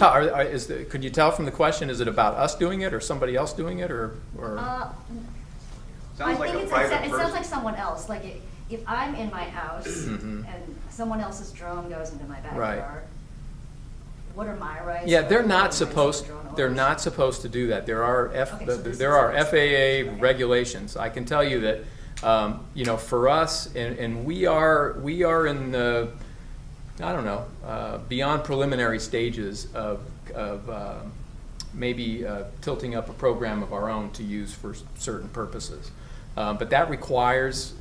could you tell from the question? Is it about us doing it or somebody else doing it, or? Sounds like a private person. It sounds like someone else. Like if I'm in my house and someone else's drone goes into my backyard. Right. What are my rights? Yeah, they're not supposed to do that. There are FAA regulations. I can tell you that for us, and we are in the beyond preliminary stages of maybe tilting up a program of our own to use for certain purposes. But that requires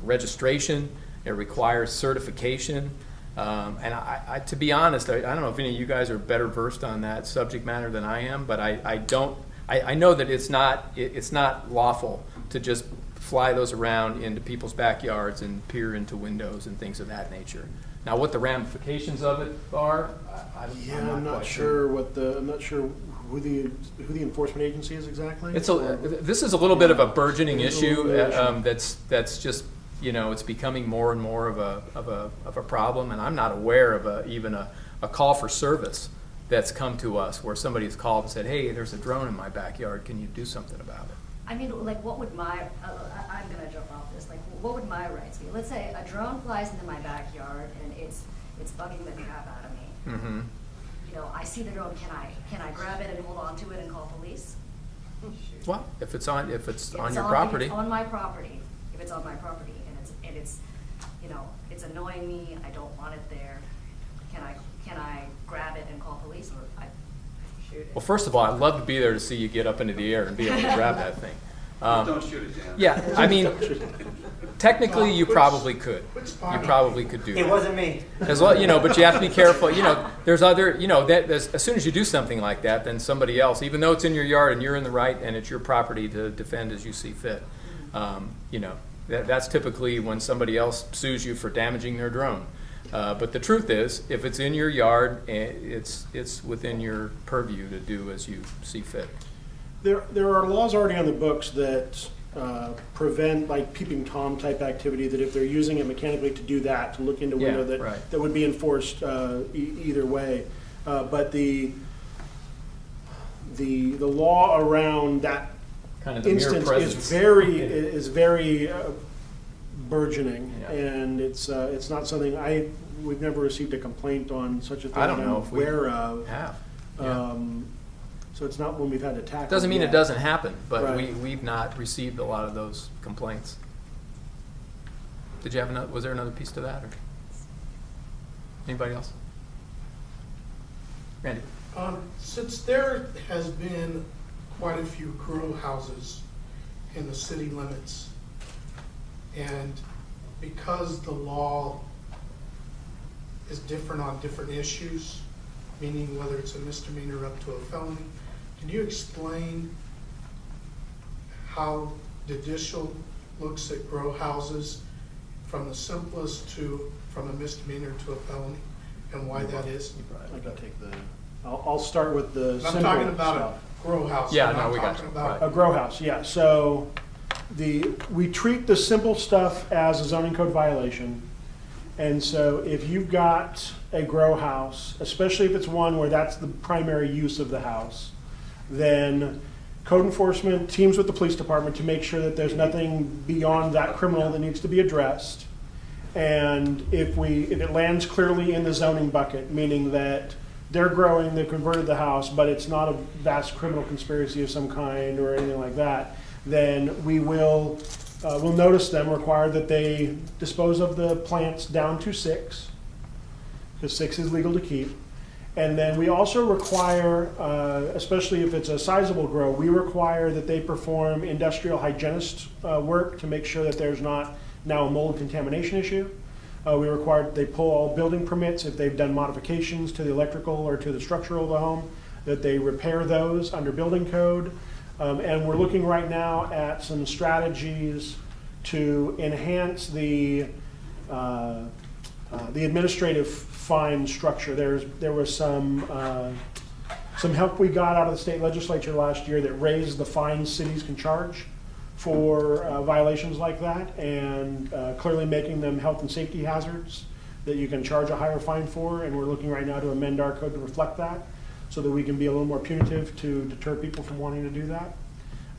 registration. It requires certification. And to be honest, I don't know if any of you guys are better versed on that subject matter than I am, but I know that it's not lawful to just fly those around into people's backyards and peer into windows and things of that nature. Now, what the ramifications of it are, I'm not sure who the enforcement agency is exactly. This is a little bit of a burgeoning issue that's just, it's becoming more and more of a problem, and I'm not aware of even a call for service that's come to us where somebody's called and said, hey, there's a drone in my backyard, can you do something about it? I mean, like, what would my, I'm gonna jump off this, like, what would my rights be? Let's say a drone flies into my backyard and it's bugging the crap out of me. Mm-hmm. I see the drone, can I grab it and hold on to it and call police? Well, if it's on your property. If it's on my property, and it's it's annoying me, I don't want it there, can I grab it and call police, or I shoot it? Well, first of all, I'd love to be there to see you get up into the air and be able to grab that thing. Don't shoot it down. Yeah, I mean, technically you probably could. You probably could do that. It wasn't me. As well, but you have to be careful. There's other, as soon as you do something like that, then somebody else, even though it's in your yard and you're in the right and it's your property to defend as you see fit, that's typically when somebody else sues you for damaging their drone. But the truth is, if it's in your yard, it's within your purview to do as you see fit. There are laws already on the books that prevent like peeping Tom type activity, that if they're using it mechanically to do that, to look into window, that would be enforced either way. But the law around that kind of the instance is very burgeoning, and it's not something we've never received a complaint on such a thing. I don't know if we aware of. have. Yeah. So it's not when we've had to tackle. Doesn't mean yet. it doesn't happen, but Right. we've not received a lot of those complaints. Did you have another? Was there another piece to that, or anybody else? Randy. Since there has been quite a few grow houses in the city limits, and because the law is different on different issues, meaning whether it's a misdemeanor up to a felony, can you explain how judicial looks at grow houses from the simplest from a misdemeanor to a felony, and why that is? I can take I'll start with the simple I'm talking about stuff. a grow house. Yeah, I'm no, not we got talking you. about Right. A grow house, yeah. So we treat the simple stuff as a zoning code violation. And so if you've got a grow house, especially if it's one where that's the primary use of the house, then code enforcement teams with the police department to make sure that there's nothing beyond that criminal that needs to be addressed. And if it lands clearly in the zoning bucket, meaning that they're growing, they've converted the house, but it's not a vast criminal conspiracy of some kind or anything like that, then we'll notice them, require that they dispose of the plants down to 6, because 6 is legal to keep. And then we also require, especially if it's a sizable grow, we require that they perform industrial hygienist work to make sure that there's not now a mold contamination issue. We require that they pull all building permits if they've done modifications to the electrical or to the structural of the home, that they repair those under building code. And we're looking right now at some strategies to enhance the administrative fine structure. There was some help we got out of the state legislature last year that raised the fines cities can charge for violations like that, and clearly making them health and safety hazards that you can charge a higher fine for. And we're looking right now to amend our code to reflect that, so that we can be a little more punitive to deter people from wanting to do that.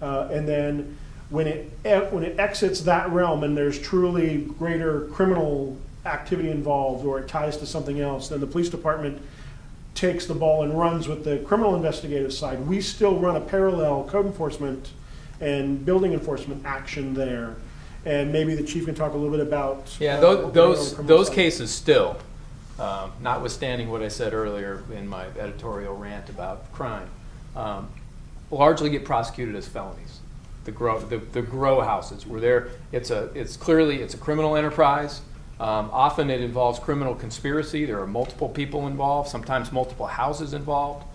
And then when it exits that realm and there's truly greater criminal activity involved, or it ties to something else, then the police department takes the ball and runs with the criminal investigative side. We still run a parallel code enforcement and building enforcement action there. And maybe the chief can talk a little bit about those cases still, notwithstanding what I said earlier in my editorial rant about crime, largely get prosecuted as felonies. The grow houses where it's clearly a criminal enterprise. Often it involves criminal conspiracy. There are multiple people involved, sometimes multiple houses involved.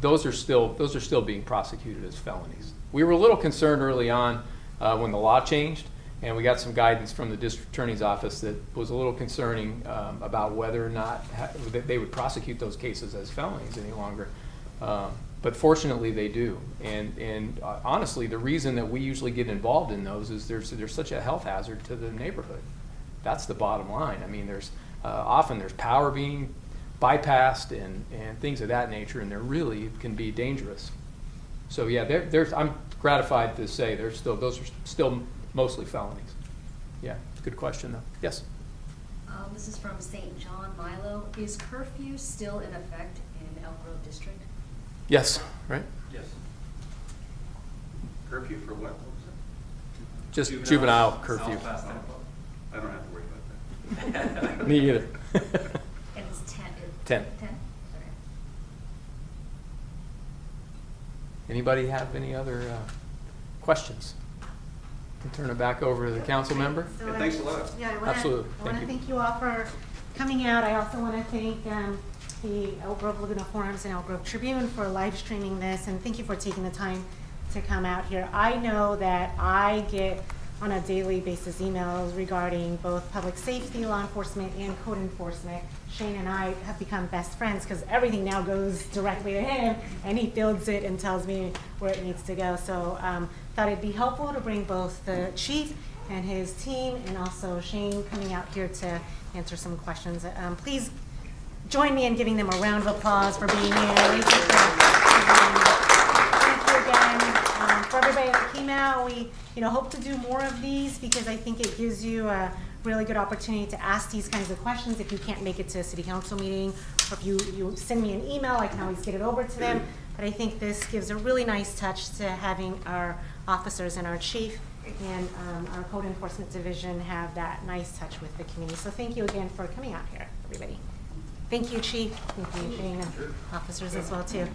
Those are still being prosecuted as felonies. We were a little concerned early on when the law changed, and we got some guidance from the district attorney's office that was a little concerning about whether or not that they would prosecute those cases as felonies any longer. But fortunately, they do. And honestly, the reason that we usually get involved in those is there's such a health hazard to the neighborhood. That's the bottom line. I mean, often there's power being bypassed and things of that nature, and they really can be dangerous. So yeah, I'm gratified to say those are still mostly felonies. Yeah, good question though. Yes. This is from St. John Milo. Is curfew still in effect in Elk Grove District? Yes. Right. Yes. Curfew for what? What was it? Just juvenile curfew. I don't have to worry about that. Me either. And it's 10. 10. 10? Okay. Anybody have any other questions? Can turn it back over to the council member. So Yeah, thanks a lot. Yeah, Absolutely. I want Thank to you. thank you all for coming out. I also want to thank the Elk Grove Laguna Forums and Elk Grove Tribune for live streaming this, and thank you for taking the time to come out here. I know that I get on a daily basis emails regarding both public safety, law enforcement, and code enforcement. Shane and I have become best friends because everything now goes directly to him, and he fields it and tells me where it needs to go. So thought it'd be helpful to bring both the chief and his team, and also Shane coming out here to answer some questions. Please join me in giving them a round of applause for being here. Thank you again. For everybody that came out, we hope to do more of these because I think it gives you a really good opportunity to ask these kinds of questions. If you can't make it to a city council meeting, or if you send me an email, I can always get it over to them. But I think this gives a really nice touch to having our officers and our chief and our code enforcement division have that nice touch with the community. So thank you again for coming out here, everybody. Thank you, Chief. Thank you, Shane, and officers as well, too.